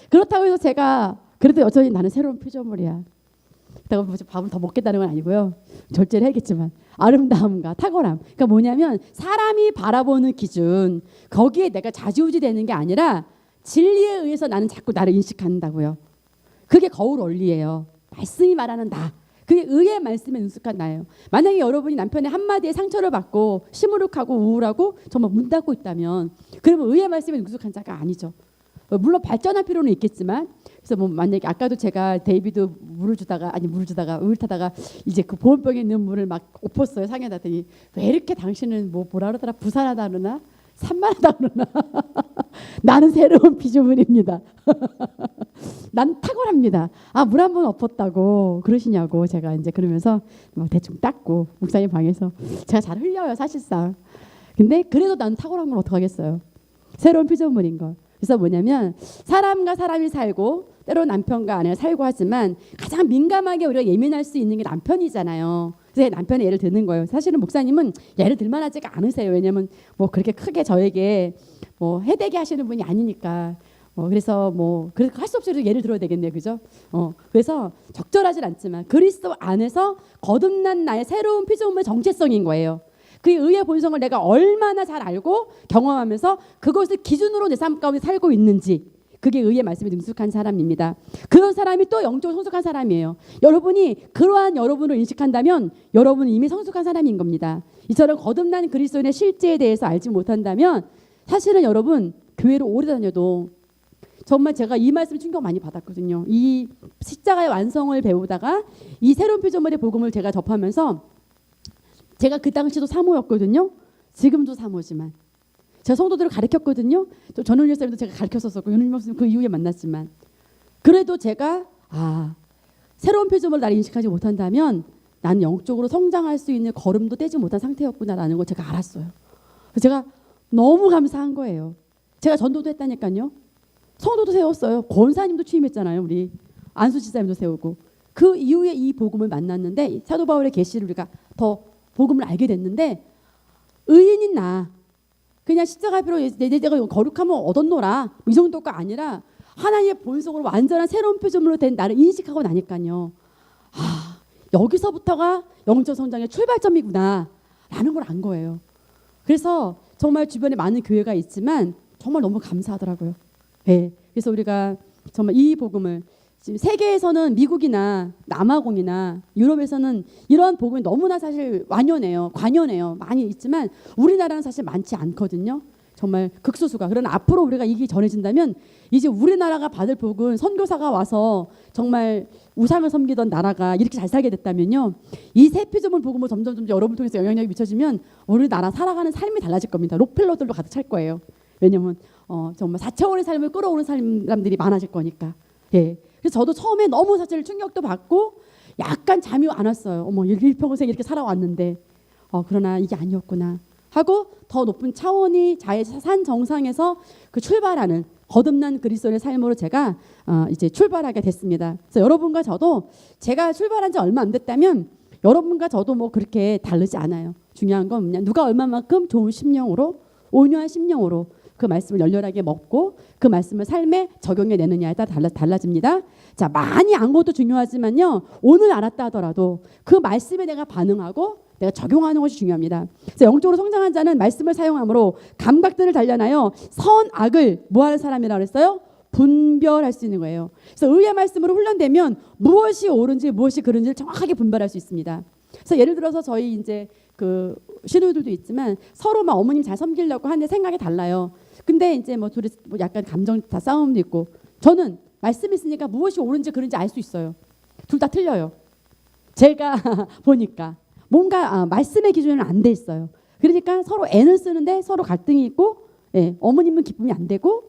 그렇다고 해서 제가 그래도 여전히 나는 새로운 피조물이야. 그렇다고 밥을 더 먹겠다는 건 아니고요. 절제를 해야겠지만 아름다움과 탁월함. 그러니까 뭐냐면 사람이 바라보는 기준 거기에 내가 좌지우지 되는 게 아니라 진리에 의해서 나는 자꾸 나를 인식한다고요. 그게 거울 원리예요. 말씀이 말하는 나. 그게 의의 말씀에 능숙한 나예요. 만약에 여러분이 남편의 한마디에 상처를 받고 시무룩하고 우울하고 정말 문 닫고 있다면 그러면 의의 말씀에 능숙한 자가 아니죠. 물론 발전할 필요는 있겠지만 그래서 뭐 만약에 아까도 제가 데이비드 물을 주다가 우유 타다가 이제 그 보온병에 있는 물을 막 엎었어요. 상에다 더니 왜 이렇게 당신은 뭐라 그러더라 부산하다 그러나 산만하다 그러나 나는 새로운 피조물입니다. 난 탁월합니다. 물 한 번 엎었다고 그러시냐고 제가 이제 그러면서 뭐 대충 닦고 목사님 방에서 제가 잘 흘려요 사실상. 근데 그래도 난 탁월한 걸 어떡하겠어요. 새로운 피조물인 거. 그래서 뭐냐면 사람과 사람이 살고 때로 남편과 아내가 살고 하지만 가장 민감하게 우리가 예민할 수 있는 게 남편이잖아요. 그래서 남편의 예를 드는 거예요. 사실은 목사님은 예를 들만하지가 않으세요. 왜냐하면 뭐 그렇게 크게 저에게 뭐 해대게 하시는 분이 아니니까. 그래서 뭐 그렇게 할 수 없이 예를 들어야 되겠네요, 그죠? 그래서 적절하진 않지만 그리스도 안에서 거듭난 나의 새로운 피조물의 정체성인 거예요. 그 의의 본성을 내가 얼마나 잘 알고 경험하면서 그것을 기준으로 내 삶 가운데 살고 있는지, 그게 의의 말씀에 능숙한 사람입니다. 그런 사람이 또 영적으로 성숙한 사람이에요. 여러분이 그러한 여러분을 인식한다면 여러분은 이미 성숙한 사람인 겁니다. 이처럼 거듭난 그리스도인의 실제에 대해서 알지 못한다면 사실은 여러분 교회를 오래 다녀도, 정말 제가 이 말씀 충격 많이 받았거든요. 이 십자가의 완성을 배우다가 이 새로운 피조물의 복음을 제가 접하면서, 제가 그 당시도 사모였거든요. 지금도 사모지만 제가 성도들을 가르쳤거든요. 전은일 선생님도 제가 가르쳤었고 윤은임 선생님 그 이후에 만났지만, 그래도 제가 새로운 피조물을 나를 인식하지 못한다면 나는 영적으로 성장할 수 있는 걸음도 떼지 못한 상태였구나라는 걸 제가 알았어요. 그래서 제가 너무 감사한 거예요. 제가 전도도 했다니까요. 성도도 세웠어요. 권사님도 취임했잖아요. 우리 안수 지사님도 세우고. 그 이후에 이 복음을 만났는데, 사도 바울의 계시를 우리가 더 복음을 알게 됐는데, 의인인 나 그냥 십자가비로 내가 거룩하면 얻었노라 이 정도가 아니라 하나님의 본성으로 완전한 새로운 피조물로 된 나를 인식하고 나니까요, 여기서부터가 영적 성장의 출발점이구나 라는 걸 안 거예요. 그래서 정말 주변에 많은 교회가 있지만 정말 너무 감사하더라고요. 네. 그래서 우리가 정말 이 복음을, 지금 세계에서는 미국이나 남아공이나 유럽에서는 이런 복음이 너무나 사실 관연해요. 많이 있지만 우리나라는 사실 많지 않거든요. 정말 극소수가. 그러나 앞으로 우리가 이게 전해진다면 이제 우리나라가 받을 복은, 선교사가 와서 정말 우상을 섬기던 나라가 이렇게 잘 살게 됐다면요, 이 새 피조물 복음을 점점 여러분 통해서 영향력이 미쳐지면 우리나라 살아가는 삶이 달라질 겁니다. 록펠러들로 가득 찰 거예요. 왜냐하면 정말 4차원의 삶을 끌어오는 사람들이 많아질 거니까. 예. 그래서 저도 처음에 너무 사실 충격도 받고 약간 잠이 안 왔어요. 일평생 이렇게 살아왔는데 그러나 이게 아니었구나 하고, 더 높은 차원이 자의 산 정상에서 그 출발하는 거듭난 그리스도의 삶으로 제가 이제 출발하게 됐습니다. 그래서 여러분과 저도, 제가 출발한 지 얼마 안 됐다면 여러분과 저도 뭐 그렇게 다르지 않아요. 중요한 건 뭐냐, 누가 얼마만큼 좋은 심령으로, 온유한 심령으로 그 말씀을 열렬하게 먹고 그 말씀을 삶에 적용해 내느냐에 따라 달라집니다. 자, 많이 안 것도 중요하지만요, 오늘 알았다 하더라도 그 말씀에 내가 반응하고 내가 적용하는 것이 중요합니다. 그래서 영적으로 성장한 자는 말씀을 사용함으로 감각들을 단련하여 선악을 뭐하는 사람이라고 그랬어요? 분별할 수 있는 거예요. 그래서 의의 말씀으로 훈련되면 무엇이 옳은지 무엇이 그른지를 정확하게 분별할 수 있습니다. 그래서 예를 들어서 저희 이제 그 신우들도 있지만 서로 막 어머님 잘 섬기려고 하는데 생각이 달라요. 근데 이제 뭐 둘이 약간 감정 다 싸움도 있고, 저는 말씀이 있으니까 무엇이 옳은지 그른지 알 수 있어요. 둘 다 틀려요. 제가 보니까 뭔가 말씀의 기준은 안 돼 있어요. 그러니까 서로 애는 쓰는데 서로 갈등이 있고, 어머님은 기쁨이 안 되고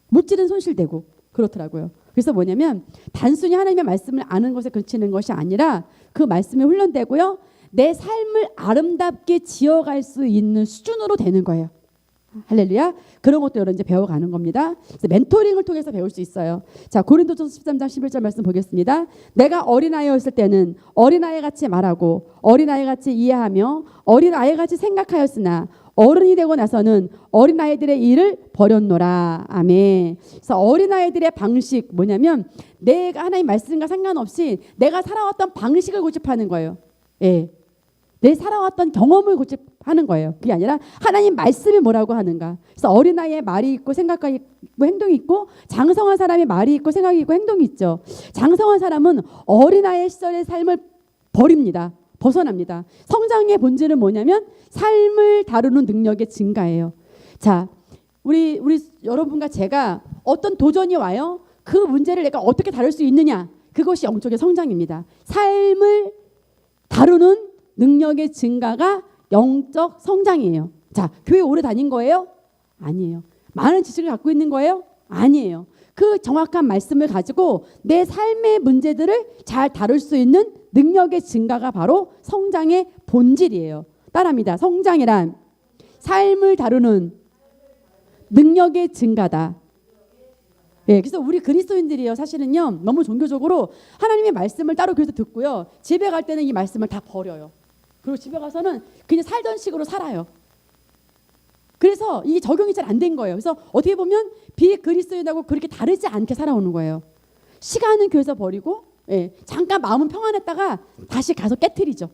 물질은 손실되고 그렇더라고요. 그래서 뭐냐면 단순히 하나님의 말씀을 아는 것에 그치는 것이 아니라 그 말씀에 훈련되고요, 내 삶을 아름답게 지어갈 수 있는 수준으로 되는 거예요. 할렐루야. 그런 것도 여러분 이제 배워가는 겁니다. 그래서 멘토링을 통해서 배울 수 있어요. 자, 고린도전서 13장 11절 말씀 보겠습니다. 내가 어린아이였을 때는 어린아이같이 말하고 어린아이같이 이해하며 어린아이같이 생각하였으나 어른이 되고 나서는 어린아이들의 일을 버렸노라. 아멘. 그래서 어린아이들의 방식 뭐냐면, 내가 하나님 말씀과 상관없이 내가 살아왔던 방식을 고집하는 거예요. 예. 내 살아왔던 경험을 고집하는 거예요. 그게 아니라 하나님 말씀이 뭐라고 하는가. 그래서 어린아이의 말이 있고 생각이 있고 행동이 있고, 장성한 사람의 말이 있고 생각이 있고 행동이 있죠. 장성한 사람은 어린아이 시절의 삶을 버립니다. 벗어납니다. 성장의 본질은 뭐냐면 삶을 다루는 능력의 증가예요. 자, 우리 여러분과 제가 어떤 도전이 와요. 그 문제를 내가 어떻게 다룰 수 있느냐. 그것이 영적의 성장입니다. 삶을 다루는 능력의 증가가 영적 성장이에요. 자, 교회 오래 다닌 거예요? 아니에요. 많은 지식을 갖고 있는 거예요? 아니에요. 그 정확한 말씀을 가지고 내 삶의 문제들을 잘 다룰 수 있는 능력의 증가가 바로 성장의 본질이에요. 따라합니다. 성장이란 삶을 다루는 능력의 증가다. 예, 그래서 우리 그리스도인들이요, 사실은요, 너무 종교적으로 하나님의 말씀을 따로 교회에서 듣고요, 집에 갈 때는 이 말씀을 다 버려요. 그리고 집에 가서는 그냥 살던 식으로 살아요. 그래서 이게 적용이 잘 안 된 거예요. 그래서 어떻게 보면 비그리스도인하고 그렇게 다르지 않게 살아오는 거예요. 시간은 교회에서 버리고, 예, 잠깐 마음은 평안했다가 다시 가서 깨트리죠.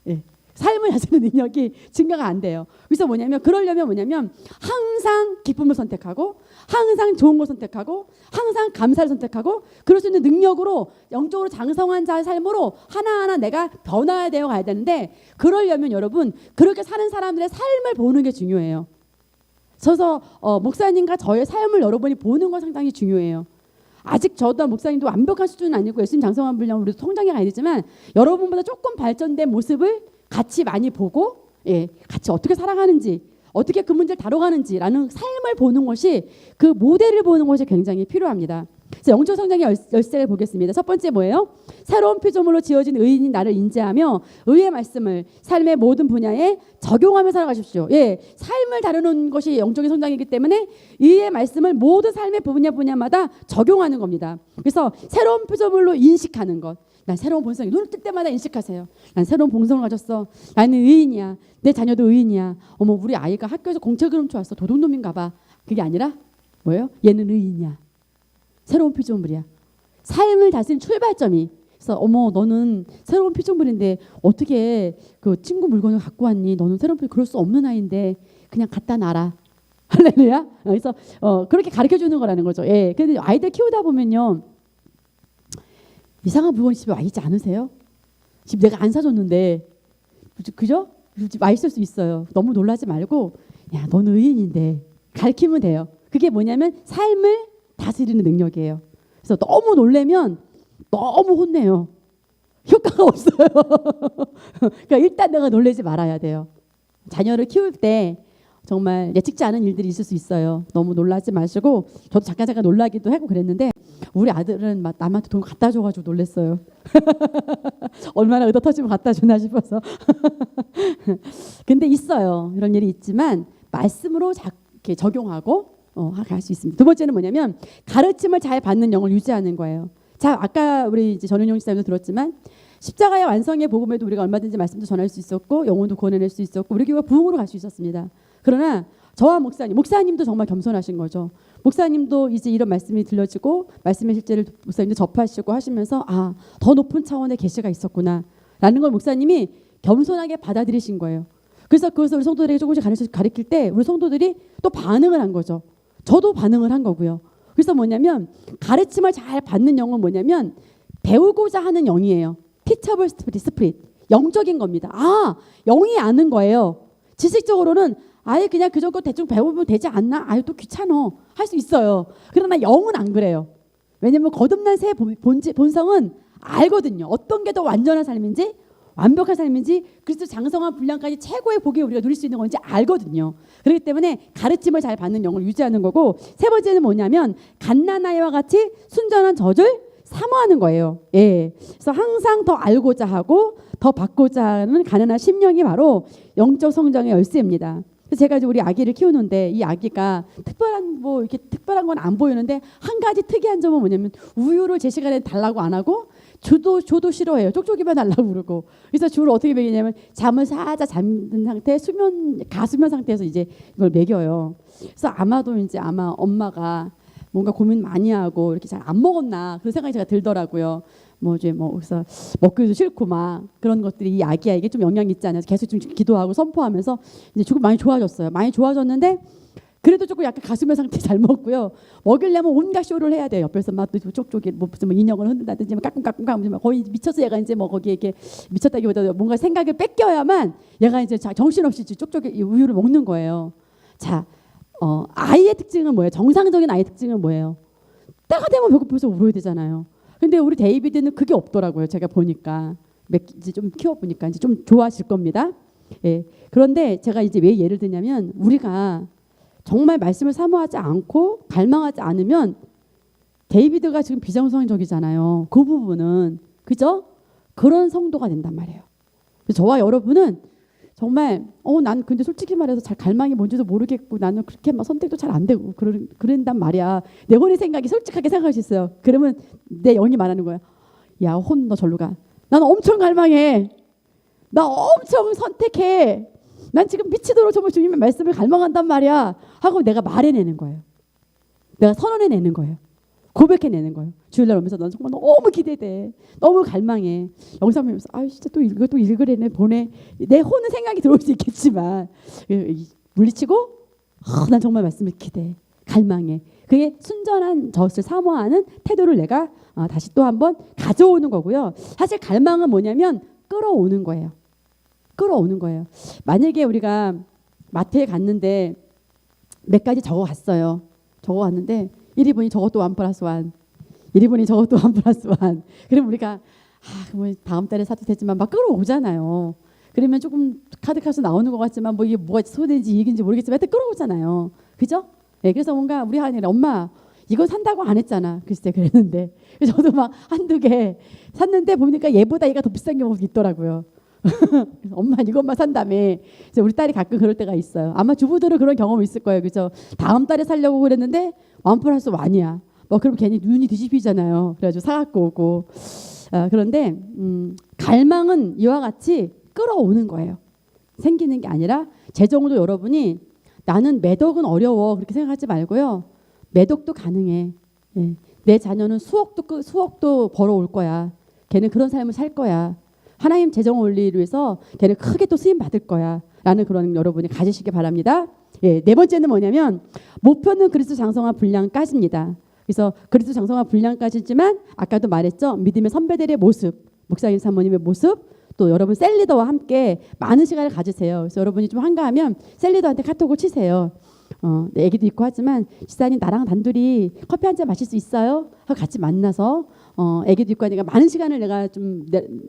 예. 삶을 다스리는 능력이 증가가 안 돼요. 그래서 그러려면 항상 기쁨을 선택하고, 항상 좋은 걸 선택하고, 항상 감사를 선택하고, 그럴 수 있는 능력으로 영적으로 장성한 자의 삶으로 하나하나 내가 변화해야 되어 가야 되는데, 그러려면 여러분 그렇게 사는 사람들의 삶을 보는 게 중요해요. 그래서 목사님과 저의 삶을 여러분이 보는 건 상당히 중요해요. 아직 저도 목사님도 완벽한 수준은 아니고 열심히 장성한 분량 우리도 성장해 가야 되지만, 여러분보다 조금 발전된 모습을 같이 많이 보고, 예, 같이 어떻게 살아가는지, 어떻게 그 문제를 다뤄가는지라는 삶을 보는 것이, 그 모델을 보는 것이 굉장히 필요합니다. 그래서 영적 성장의 열쇠를 보겠습니다. 첫 번째 뭐예요? 새로운 피조물로 지어진 의인이 나를 인지하며 의의 말씀을 삶의 모든 분야에 적용하며 살아가십시오. 예, 삶을 다루는 것이 영적인 성장이기 때문에 의의 말씀을 모든 삶의 분야마다 적용하는 겁니다. 그래서 새로운 피조물로 인식하는 것. 난 새로운 본성이 눈을 뜰 때마다 인식하세요. 난 새로운 본성을 가졌어. 나는 의인이야. 내 자녀도 의인이야. 어머, 우리 아이가 학교에서 공책을 훔쳐왔어. 도둑놈인가 봐. 그게 아니라 뭐예요? 얘는 의인이야. 새로운 피조물이야. 삶을 다스리는 출발점이. 그래서 어머, 너는 새로운 피조물인데 어떻게 그 친구 물건을 갖고 왔니? 너는 새로운 피조물, 그럴 수 없는 아이인데 그냥 갖다 놔라. 할렐루야. 그래서 그렇게 가르쳐 주는 거라는 거죠. 예. 근데 아이들 키우다 보면요, 이상한 물건이 집에 와 있지 않으세요? 집 내가 안 사줬는데, 그죠? 집 와 있을 수 있어요. 너무 놀라지 말고, 야, 너는 의인인데 가르치면 돼요. 그게 뭐냐면 삶을 다스리는 능력이에요. 그래서 너무 놀래면 너무 혼내요. 효과가 없어요. 그러니까 일단 내가 놀라지 말아야 돼요. 자녀를 키울 때 정말 예측지 않은 일들이 있을 수 있어요. 너무 놀라지 마시고, 저도 잠깐 놀라기도 하고 그랬는데, 우리 아들은 막 남한테 돈 갖다 줘가지고 놀랬어요. 얼마나 의도 터지면 갖다 주나 싶어서. 근데 있어요. 이런 일이 있지만 말씀으로 이렇게 적용하고 할 수 있습니다. 두 번째는 뭐냐면 가르침을 잘 받는 영을 유지하는 거예요. 자, 아까 우리 이제 전은용 집사님도 들었지만, 십자가의 완성의 복음에도 우리가 얼마든지 말씀도 전할 수 있었고 영혼도 구원해낼 수 있었고 우리 교회가 부흥으로 갈 수 있었습니다. 그러나 저와 목사님도 정말 겸손하신 거죠. 목사님도 이제 이런 말씀이 들려지고 말씀의 실제를 목사님도 접하시고 하시면서, 아, 더 높은 차원의 계시가 있었구나 라는 걸 목사님이 겸손하게 받아들이신 거예요. 그래서 그것을 우리 성도들에게 조금씩 가르칠 때 우리 성도들이 또 반응을 한 거죠. 저도 반응을 한 거고요. 그래서 뭐냐면 가르침을 잘 받는 영은 뭐냐면 배우고자 하는 영이에요. teachable spirit, 영적인 겁니다. 아, 영이 아는 거예요. 지식적으로는 아예 그냥 그 정도 대충 배우면 되지 않나? 아유, 또 귀찮어. 할 수 있어요. 그러나 영은 안 그래요. 왜냐면 거듭난 새 본성은 알거든요. 어떤 게 더 완전한 삶인지, 완벽한 삶인지, 그리스도 장성한 분량까지 최고의 복이 우리가 누릴 수 있는 건지 알거든요. 그렇기 때문에 가르침을 잘 받는 영을 유지하는 거고, 세 번째는 뭐냐면 갓난아이와 같이 순전한 젖을 사모하는 거예요. 예. 그래서 항상 더 알고자 하고 더 받고자 하는 가난한 심령이 바로 영적 성장의 열쇠입니다. 그래서 제가 이제 우리 아기를 키우는데, 이 아기가 특별한 건 안 보이는데 한 가지 특이한 점은 뭐냐면 우유를 제 시간에 달라고 안 하고 줘도 싫어해요. 쪽쪽이만 달라고 그러고. 그래서 주로 어떻게 먹이냐면 잠을 살짝 잠든 상태, 가수면 상태에서 이제 이걸 먹여요. 그래서 아마 엄마가 뭔가 고민 많이 하고 이렇게 잘 안 먹었나 그런 생각이 제가 들더라고요. 그래서 먹기도 싫고 막 그런 것들이 이 아기에게 좀 영향이 있지 않아서 계속 좀 기도하고 선포하면서 이제 조금 많이 좋아졌어요. 많이 좋아졌는데 그래도 조금 약간 가수면 상태 잘 먹고요. 먹이려면 온갖 쇼를 해야 돼요. 옆에서 막 쪽쪽이 무슨 인형을 흔든다든지 까꿍까꿍 거의 미쳐서 얘가 이제 거기에 이렇게 미쳤다기보다 뭔가 생각을 뺏겨야만 얘가 이제 정신없이 쪽쪽이 우유를 먹는 거예요. 자, 아이의 특징은 뭐예요? 정상적인 아이의 특징은 뭐예요? 때가 되면 배고파서 울어야 되잖아요. 근데 우리 데이비드는 그게 없더라고요. 제가 보니까 이제 좀 키워보니까 이제 좀 좋아질 겁니다. 예. 그런데 제가 이제 왜 예를 드냐면, 우리가 정말 말씀을 사모하지 않고 갈망하지 않으면 데이비드가 지금 비정상적이잖아요. 그 부분은, 그죠? 그런 성도가 된단 말이에요. 저와 여러분은 정말 난 근데 솔직히 말해서 잘 갈망이 뭔지도 모르겠고 나는 그렇게 막 선택도 잘 안 되고 그런단 말이야. 내 혼의 생각이 솔직하게 생각할 수 있어요. 그러면 내 영이 말하는 거야. 야, 혼 너 절로 가. 난 엄청 갈망해. 나 엄청 선택해. 난 지금 미치도록 정말 주님의 말씀을 갈망한단 말이야. 하고 내가 말해내는 거예요. 내가 선언해내는 거예요. 고백해내는 거예요. 주일날 오면서 난 정말 너무 기대돼. 너무 갈망해. 영상 보면서 진짜 또 읽으래네 보내. 내 혼은 생각이 들어올 수 있겠지만 물리치고 난 정말 말씀을 기대해. 갈망해. 그게 순전한 젖을 사모하는 태도를 내가 다시 또 한번 가져오는 거고요. 사실 갈망은 뭐냐면 끌어오는 거예요. 끌어오는 거예요. 만약에 우리가 마트에 갔는데 몇 가지 적어갔어요. 적어갔는데 1위 보니 저것도 1 플러스 1. 1위 보니 저것도 1 플러스 1. 그럼 우리가 그럼 다음 달에 사도 되지만 막 끌어오잖아요. 그러면 조금 카드값이 나오는 것 같지만 뭐 이게 뭐가 소인지 이익인지 모르겠지만 하여튼 끌어오잖아요. 그죠? 네, 그래서 뭔가 우리 하은이는 엄마 이거 산다고 안 했잖아. 글쎄 그랬는데 저도 막 한두 개 샀는데 보니까 얘보다 얘가 더 비싼 경우도 있더라고요. 엄마 이것만 산다며. 우리 딸이 가끔 그럴 때가 있어요. 아마 주부들은 그런 경험 있을 거예요. 그죠? 다음 달에 살려고 그랬는데 1 플러스 1이야. 뭐 그럼 괜히 눈이 뒤집히잖아요. 그래가지고 사갖고 오고. 그런데 갈망은 이와 같이 끌어오는 거예요. 생기는 게 아니라 재정도 여러분이 나는 매덕은 어려워 그렇게 생각하지 말고요. 매덕도 가능해. 예. 내 자녀는 수억도 벌어올 거야. 걔는 그런 삶을 살 거야. 하나님 재정 원리를 위해서 걔는 크게 또 쓰임 받을 거야. 라는 그런 여러분이 가지시기 바랍니다. 예, 네 번째는 뭐냐면 목표는 그리스도 장성화 분량까지입니다. 그래서 그리스도 장성화 분량까지지만 아까도 말했죠. 믿음의 선배들의 모습, 목사님 사모님의 모습, 또 여러분 셀리더와 함께 많은 시간을 가지세요. 그래서 여러분이 좀 한가하면 셀리더한테 카톡을 치세요. 애기도 있고 하지만 지사님 나랑 단둘이 커피 한 잔 마실 수 있어요? 하고 같이 만나서 애기도 있고 하니까 많은 시간을 내가 좀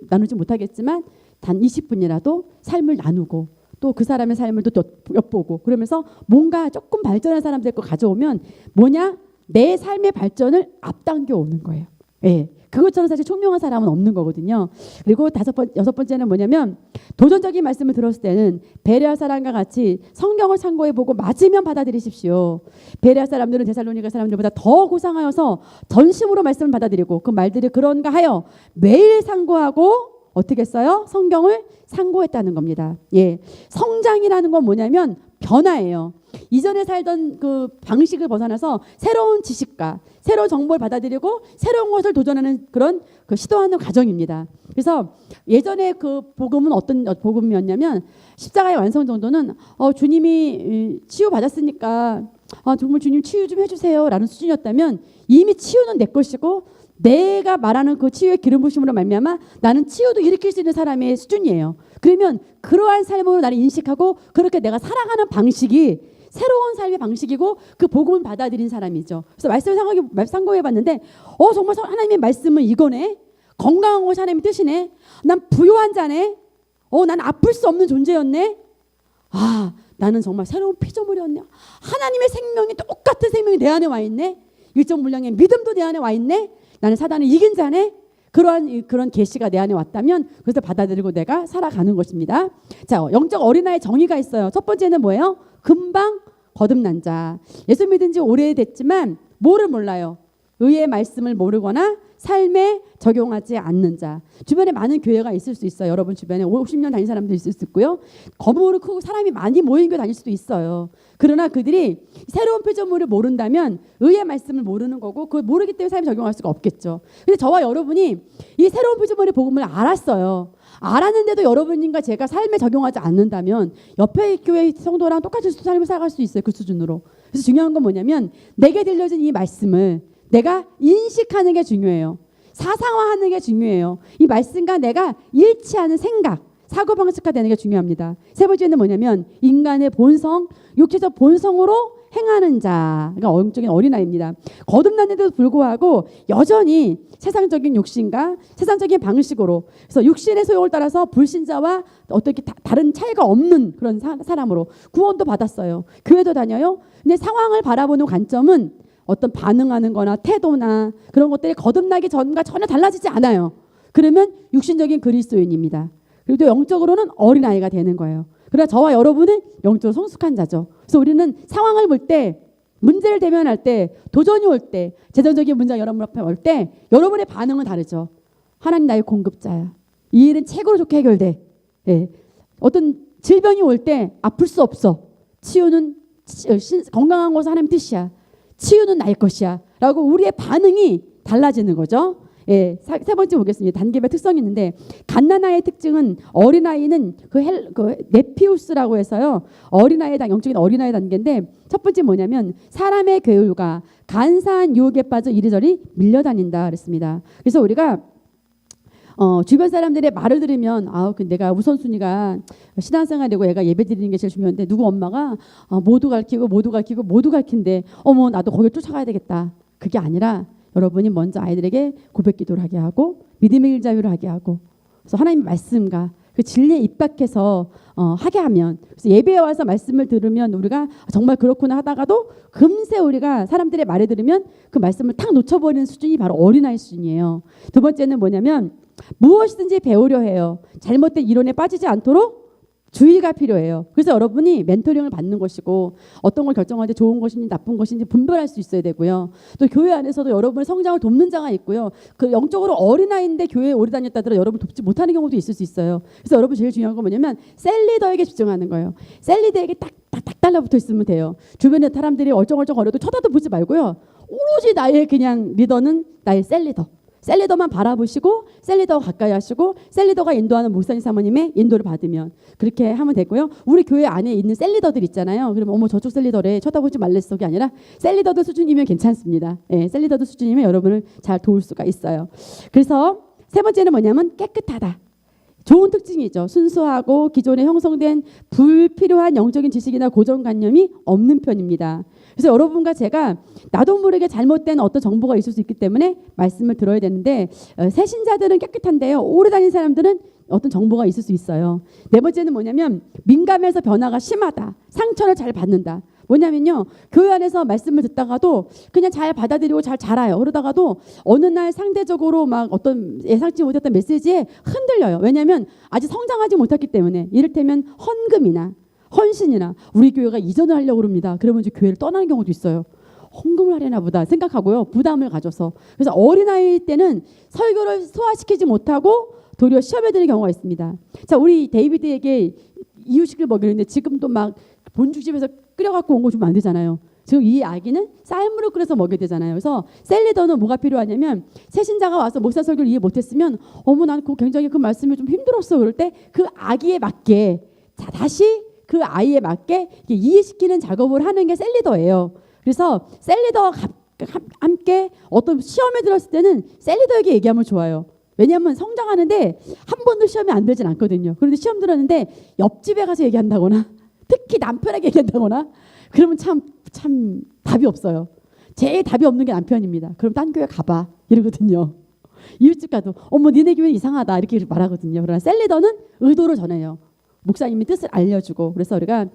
나누지 못하겠지만 단 20분이라도 삶을 나누고 또 그 사람의 삶을 또 엿보고 그러면서 뭔가 조금 발전한 사람들 거 가져오면 뭐냐? 내 삶의 발전을 앞당겨 오는 거예요. 예. 그것처럼 사실 총명한 사람은 없는 거거든요. 그리고 여섯 번째는 뭐냐면 도전적인 말씀을 들었을 때는 베레아 사람과 같이 성경을 참고해보고 맞으면 받아들이십시오. 베레아 사람들은 데살로니가 사람들보다 더 고상하여서 전심으로 말씀을 받아들이고 그 말들이 그런가 하여 매일 상고하고 어떻게 했어요? 성경을 상고했다는 겁니다. 예, 성장이라는 건 뭐냐면 변화예요. 이전에 살던 그 방식을 벗어나서 새로운 지식과 새로운 정보를 받아들이고 새로운 것을 도전하는 그런 시도하는 과정입니다. 그래서 예전에 그 복음은 어떤 복음이었냐면 십자가의 완성 정도는 주님이 치유 받았으니까 정말 주님 치유 좀 해주세요 라는 수준이었다면 이미 치유는 내 것이고 내가 말하는 그 치유의 기름 부심으로 말미암아 나는 치유도 일으킬 수 있는 사람의 수준이에요. 그러면 그러한 삶으로 나를 인식하고 그렇게 내가 살아가는 방식이 새로운 삶의 방식이고 그 복음을 받아들인 사람이죠. 그래서 말씀을 상고해봤는데 정말 하나님의 말씀은 이거네. 건강한 것이 하나님의 뜻이네. 난 부유한 자네. 난 아플 수 없는 존재였네. 나는 정말 새로운 피조물이었네. 하나님의 생명이 똑같은 생명이 내 안에 와 있네. 일정 분량의 믿음도 내 안에 와 있네. 나는 사단을 이긴 자네. 그런 계시가 내 안에 왔다면 그것을 받아들이고 내가 살아가는 것입니다. 자, 영적 어린아이 정의가 있어요. 첫 번째는 뭐예요? 금방 거듭난 자. 예수 믿은 지 오래됐지만 뭐를 몰라요? 의의 말씀을 모르거나 삶에 적용하지 않는 자. 주변에 많은 교회가 있을 수 있어요. 여러분 주변에 50년 다닌 사람도 있을 수 있고요. 거물을 크고 사람이 많이 모인 교회 다닐 수도 있어요. 그러나 그들이 새로운 피조물을 모른다면 의의 말씀을 모르는 거고 그걸 모르기 때문에 삶에 적용할 수가 없겠죠. 근데 저와 여러분이 이 새로운 피조물의 복음을 알았어요. 알았는데도 여러분과 제가 삶에 적용하지 않는다면 옆에 교회 성도랑 똑같이 삶을 살아갈 수 있어요. 그 수준으로. 그래서 중요한 건 뭐냐면 내게 들려진 이 말씀을 내가 인식하는 게 중요해요. 사상화하는 게 중요해요. 이 말씀과 내가 일치하는 생각, 사고방식화 되는 게 중요합니다. 세 번째는 뭐냐면 인간의 본성, 육체적 본성으로 행하는 자, 그러니까 영적인 어린아이입니다. 거듭났는데도 불구하고 여전히 세상적인 욕심과 세상적인 방식으로 그래서 육신의 소욕을 따라서 불신자와 어떻게 다른 차이가 없는 그런 사람으로 구원도 받았어요. 교회도 다녀요. 근데 상황을 바라보는 관점은 어떤 반응하는 거나 태도나 그런 것들이 거듭나기 전과 전혀 달라지지 않아요. 그러면 육신적인 그리스도인입니다. 그리고 또 영적으로는 어린아이가 되는 거예요. 그러나 저와 여러분은 영적으로 성숙한 자죠. 그래서 우리는 상황을 볼 때, 문제를 대면할 때, 도전이 올 때, 재정적인 문제가 여러분 앞에 올 때 여러분의 반응은 다르죠. 하나님 나의 공급자야. 이 일은 최고로 좋게 해결돼. 예. 어떤 질병이 올 때 아플 수 없어. 치유는 건강한 것은 하나님 뜻이야. 치유는 나의 것이야. 라고 우리의 반응이 달라지는 거죠. 예, 세 번째 보겠습니다. 단계별 특성이 있는데 갓난아이의 특징은 어린아이는 그 네피우스라고 해서요. 어린아이의 영적인 어린아이 단계인데 첫 번째 뭐냐면 사람의 괴울과 간사한 유혹에 빠져 이리저리 밀려다닌다 그랬습니다. 그래서 우리가 주변 사람들의 말을 들으면 내가 우선순위가 신앙생활이고 애가 예배드리는 게 제일 중요한데 누구 엄마가 모두 가르치는데 어머 나도 거길 쫓아가야 되겠다. 그게 아니라 여러분이 먼저 아이들에게 고백 기도를 하게 하고 믿음의 일자유를 하게 하고 그래서 하나님의 말씀과 그 진리에 입각해서 하게 하면 그래서 예배에 와서 말씀을 들으면 우리가 정말 그렇구나 하다가도 금세 우리가 사람들의 말을 들으면 그 말씀을 탁 놓쳐버리는 수준이 바로 어린아이 수준이에요. 두 번째는 뭐냐면 무엇이든지 배우려 해요. 잘못된 이론에 빠지지 않도록 주의가 필요해요. 그래서 여러분이 멘토링을 받는 것이고 어떤 걸 결정할 때 좋은 것인지 나쁜 것인지 분별할 수 있어야 되고요. 또 교회 안에서도 여러분의 성장을 돕는 자가 있고요. 그 영적으로 어린아이인데 교회에 오래 다녔다 하더라도 여러분 돕지 못하는 경우도 있을 수 있어요. 그래서 여러분 제일 중요한 건 뭐냐면 셀리더에게 집중하는 거예요. 셀리더에게 딱 달라붙어 있으면 돼요. 주변에 사람들이 얼쩡얼쩡거려도 쳐다도 보지 말고요. 오로지 나의 그냥 리더는 나의 셀리더. 셀리더만 바라보시고 셀리더와 가까이 하시고 셀리더가 인도하는 목사님 사모님의 인도를 받으면 그렇게 하면 되고요. 우리 교회 안에 있는 셀리더들 있잖아요. 그러면 어머 저쪽 셀리더래 쳐다보지 말랬어. 게 아니라 셀리더들 수준이면 괜찮습니다. 예, 셀리더들 수준이면 여러분을 잘 도울 수가 있어요. 그래서 세 번째는 뭐냐면 깨끗하다. 좋은 특징이죠. 순수하고 기존에 형성된 불필요한 영적인 지식이나 고정관념이 없는 편입니다. 그래서 여러분과 제가 나도 모르게 잘못된 어떤 정보가 있을 수 있기 때문에 말씀을 들어야 되는데 새신자들은 깨끗한데요. 오래 다닌 사람들은 어떤 정보가 있을 수 있어요. 네 번째는 뭐냐면 민감해서 변화가 심하다. 상처를 잘 받는다. 뭐냐면요. 교회 안에서 말씀을 듣다가도 그냥 잘 받아들이고 잘 자라요. 그러다가도 어느 날 상대적으로 막 어떤 예상치 못했던 메시지에 흔들려요. 왜냐하면 아직 성장하지 못했기 때문에 이를테면 헌금이나 헌신이나 우리 교회가 이전을 하려고 그럽니다. 그러면 이제 교회를 떠나는 경우도 있어요. 헌금을 하려나 보다 생각하고요. 부담을 가져서. 그래서 어린아이 때는 설교를 소화시키지 못하고 도리어 시험에 드는 경우가 있습니다. 자, 우리 데이비드에게 이유식을 먹이는데 지금도 막 본죽집에서 끓여갖고 온 거 주면 안 되잖아요. 지금 이 아기는 쌀물을 끓여서 먹여야 되잖아요. 그래서 셀리더는 뭐가 필요하냐면 새신자가 와서 목사 설교를 이해 못했으면 어머 난 굉장히 그 말씀이 좀 힘들었어. 그럴 때 그 아기에 맞게 다시 그 아이에 맞게 이해시키는 작업을 하는 게 셀리더예요. 그래서 셀리더와 함께 어떤 시험에 들었을 때는 셀리더에게 얘기하면 좋아요. 왜냐하면 성장하는데 한 번도 시험이 안 들진 않거든요. 그런데 시험 들었는데 옆집에 가서 얘기한다거나 특히 남편에게 얘기한다거나 그러면 참 답이 없어요. 제일 답이 없는 게 남편입니다. 그럼 딴 교회 가봐 이러거든요. 이웃집 가도 어머 니네 교회 이상하다 이렇게 말하거든요. 그러나 셀리더는 의도를 전해요. 목사님이 뜻을 알려주고 그래서 우리가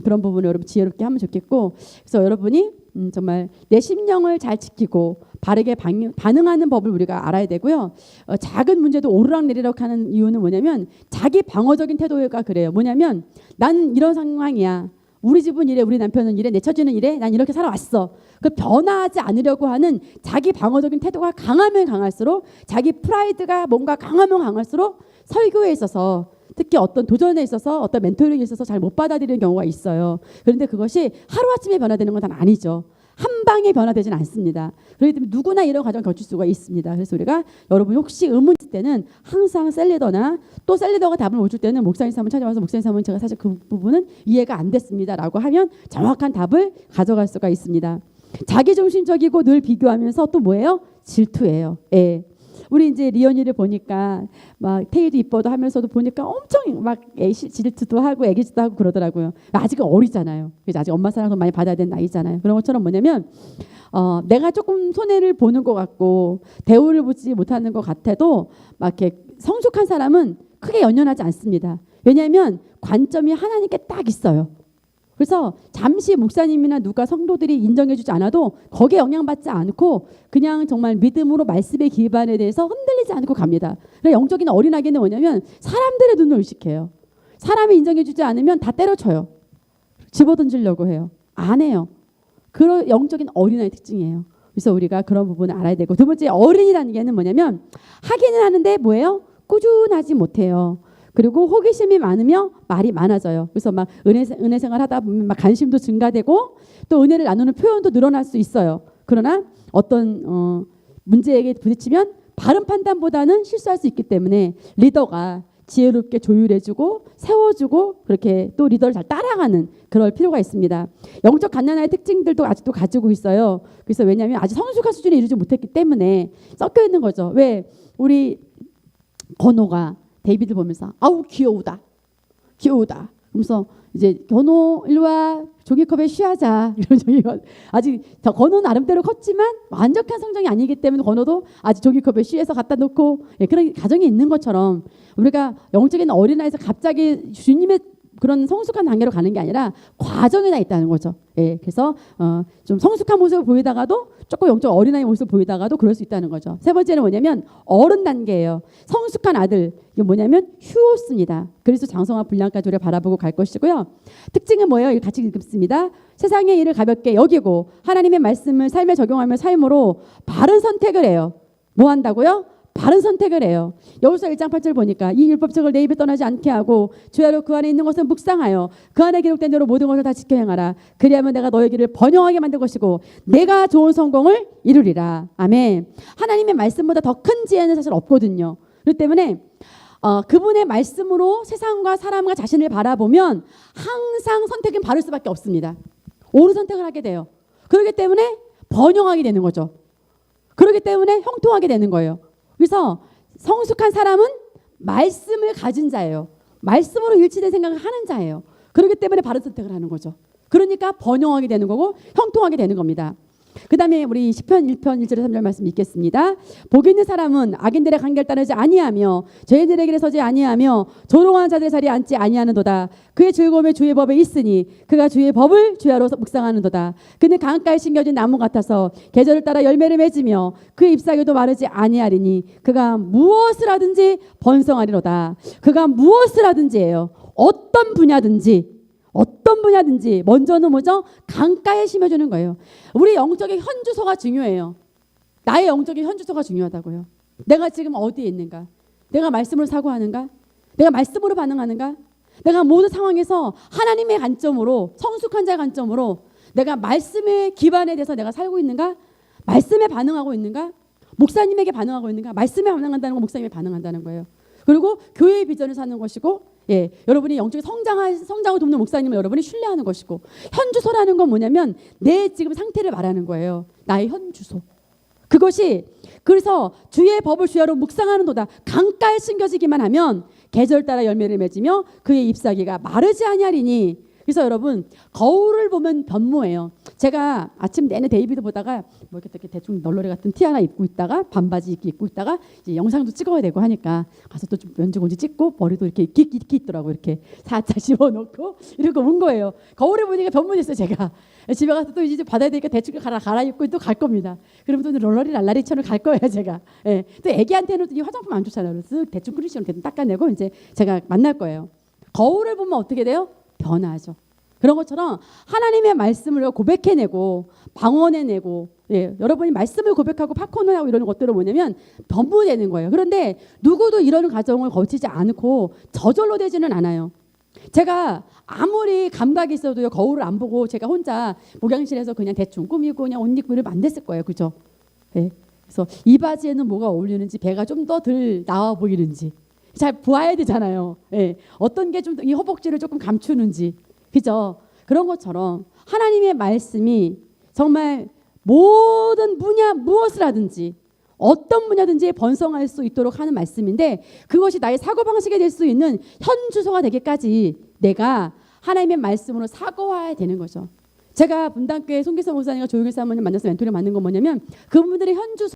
그런 부분을 여러분 지혜롭게 하면 좋겠고 그래서 여러분이 정말 내 심령을 잘 지키고 바르게 반응하는 법을 우리가 알아야 되고요. 작은 문제도 오르락내리락 하는 이유는 뭐냐면 자기 방어적인 태도가 그래요. 뭐냐면 나는 이런 상황이야. 우리 집은 이래, 우리 남편은 이래, 내 처지는 이래, 난 이렇게 살아왔어. 그 변화하지 않으려고 하는 자기 방어적인 태도가 강하면 강할수록 자기 프라이드가 뭔가 강하면 강할수록 설교에 있어서 특히 어떤 도전에 있어서 어떤 멘토링에 있어서 잘 못 받아들이는 경우가 있어요. 그런데 그것이 하루아침에 변화되는 건 아니죠. 한 방에 변화되지는 않습니다. 그렇기 때문에 누구나 이런 과정을 거칠 수가 있습니다. 그래서 우리가 여러분 혹시 의문 있을 때는 항상 셀리더나 또 셀리더가 답을 못 줄 때는 목사님 사모님 찾아와서 목사님 사모님 제가 사실 그 부분은 이해가 안 됐습니다라고 하면 정확한 답을 가져갈 수가 있습니다. 자기중심적이고 늘 비교하면서 또 뭐예요? 질투예요. 예. 우리 이제 리언이를 보니까 막 테이도 이뻐도 하면서도 보니까 엄청 막 질투도 하고 애기짓도 하고 그러더라고요. 아직은 어리잖아요. 그래서 아직 엄마 사랑도 많이 받아야 되는 나이잖아요. 그런 것처럼 뭐냐면 내가 조금 손해를 보는 것 같고 대우를 보지 못하는 것 같아도 막 이렇게 성숙한 사람은 크게 연연하지 않습니다. 왜냐하면 관점이 하나님께 딱 있어요. 그래서 잠시 목사님이나 누가 성도들이 인정해주지 않아도 거기에 영향받지 않고 그냥 정말 믿음으로 말씀의 기반에 대해서 흔들리지 않고 갑니다. 영적인 어린아기는 뭐냐면 사람들의 눈을 의식해요. 사람이 인정해주지 않으면 다 때려쳐요. 집어던지려고 해요. 안 해요. 그런 영적인 어린아이 특징이에요. 그래서 우리가 그런 부분을 알아야 되고, 두 번째 어른이라는 게는 뭐냐면 하기는 하는데 뭐예요? 꾸준하지 못해요. 그리고 호기심이 많으며 말이 많아져요. 그래서 막 은혜 생활 하다 보면 막 관심도 증가되고 또 은혜를 나누는 표현도 늘어날 수 있어요. 그러나 어떤 문제에게 부딪히면 바른 판단보다는 실수할 수 있기 때문에 리더가 지혜롭게 조율해주고 세워주고 그렇게 또 리더를 잘 따라가는 그럴 필요가 있습니다. 영적 갓난아의 특징들도 아직도 가지고 있어요. 그래서 왜냐하면 아직 성숙한 수준에 이르지 못했기 때문에 섞여 있는 거죠. 왜 우리 건호가 데이비드 보면서 아우 귀여우다. 그러면서 이제 건호 일로 와 종이컵에 쉬하자 이런 종이컵 아직 더 건호 나름대로 컸지만 완벽한 성장이 아니기 때문에 건호도 아직 종이컵에 쉬해서 갖다 놓고 그런 가정이 있는 것처럼 우리가 영적인 어린아이에서 갑자기 주님의 그런 성숙한 단계로 가는 게 아니라 과정에 다 있다는 거죠. 그래서 좀 성숙한 모습을 보이다가도 조금 영적 어린아이 모습을 보이다가도 그럴 수 있다는 거죠. 세 번째는 뭐냐면 어른 단계예요. 성숙한 아들 이게 뭐냐면 휴오스입니다. 그래서 장성화 분량까지 우리가 바라보고 갈 것이고요. 특징은 뭐예요? 이거 같이 읽습니다. 세상의 일을 가볍게 여기고 하나님의 말씀을 삶에 적용하며 삶으로 바른 선택을 해요. 뭐 한다고요? 바른 선택을 해요. 여호수아 1장 8절 보니까 이 율법책을 내 입에 떠나지 않게 하고 주야로 그 안에 있는 것을 묵상하여 그 안에 기록된 대로 모든 것을 다 지켜 행하라. 그리하면 내가 너의 길을 번영하게 만들 것이고 내가 좋은 성공을 이루리라. 아멘. 하나님의 말씀보다 더 큰 지혜는 사실 없거든요. 그렇기 때문에 그분의 말씀으로 세상과 사람과 자신을 바라보면 항상 선택은 바를 수밖에 없습니다. 옳은 선택을 하게 돼요. 그렇기 때문에 번영하게 되는 거죠. 그렇기 때문에 형통하게 되는 거예요. 그래서 성숙한 사람은 말씀을 가진 자예요. 말씀으로 일치된 생각을 하는 자예요. 그렇기 때문에 바른 선택을 하는 거죠. 그러니까 번영하게 되는 거고 형통하게 되는 겁니다. 그 다음에 우리 시편 1편 1절에 3절 말씀 읽겠습니다. 복 있는 사람은 악인들의 관계를 따르지 아니하며 죄인들의 길에 서지 아니하며 조롱하는 자들의 자리에 앉지 아니하는도다. 그의 즐거움이 주의 법에 있으니 그가 주의 법을 주야로 묵상하는도다. 그는 강가에 심겨진 나무 같아서 계절을 따라 열매를 맺으며 그의 잎사귀도 마르지 아니하리니 그가 무엇을 하든지 번성하리로다. 그가 무엇을 하든지예요. 어떤 분야든지 먼저는 뭐죠? 강가에 심어주는 거예요. 우리 영적인 현주소가 중요해요. 나의 영적인 현주소가 중요하다고요. 내가 지금 어디에 있는가? 내가 말씀으로 사고하는가? 내가 말씀으로 반응하는가? 내가 모든 상황에서 하나님의 관점으로 성숙한 자의 관점으로 내가 말씀에 기반에 대해서 내가 살고 있는가? 말씀에 반응하고 있는가? 목사님에게 반응하고 있는가? 말씀에 반응한다는 건 목사님에 반응한다는 거예요. 그리고 교회의 비전을 사는 것이고 여러분이 영적인 성장을 돕는 목사님을 여러분이 신뢰하는 것이고 현주소라는 건 뭐냐면 내 지금 상태를 말하는 거예요. 나의 현주소. 그것이 그래서 주의 법을 주야로 묵상하는도다. 강가에 심겨지기만 하면 계절 따라 열매를 맺으며 그의 잎사귀가 마르지 아니하리니. 그래서 여러분 거울을 보면 변모예요. 제가 아침 내내 데이비드 보다가 뭐 이렇게 대충 널러리 같은 티 하나 입고 있다가 반바지 입고 있다가 이제 영상도 찍어야 되고 하니까 가서 또 좀 면지곤지 찍고 머리도 이렇게 있더라고. 이렇게 살짝 집어넣고 이러고 온 거예요. 거울을 보니까 변모했어요. 제가 집에 가서 또 이제 받아야 되니까 대충 갈아입고 또 갈 겁니다. 그러면 또 널러리 랄라리처럼 갈 거예요. 제가. 또 애기한테는 이 화장품 안 좋잖아요. 그래서 대충 크리시처럼 대충 닦아내고 이제 제가 만날 거예요. 거울을 보면 어떻게 돼요? 변하죠. 그런 것처럼 하나님의 말씀을 고백해내고 방언해내고 여러분이 말씀을 고백하고 팝콘을 하고 이런 것들은 뭐냐면 변부되는 거예요. 그런데 누구도 이런 과정을 거치지 않고 저절로 되지는 않아요. 제가 아무리 감각이 있어도요 거울을 안 보고 제가 혼자 목양실에서 그냥 대충 꾸미고 그냥 옷 입고 이러면 안 됐을 거예요. 그죠? 그래서 이 바지에는 뭐가 어울리는지 배가 좀 더 덜 나와 보이는지 잘 보아야 되잖아요. 어떤 게 좀 이 허벅지를 조금 감추는지, 그죠? 그런 것처럼 하나님의 말씀이 정말 모든 분야 무엇을 하든지 어떤 분야든지 번성할 수 있도록 하는 말씀인데 그것이 나의 사고방식이 될 수 있는 현주소가 되기까지 내가 하나님의 말씀으로 사고해야 되는 거죠. 제가 분당교회 송기서 목사님과 조용희 사모님 만나서 멘토링 받는 건 뭐냐면 그분들의 현주소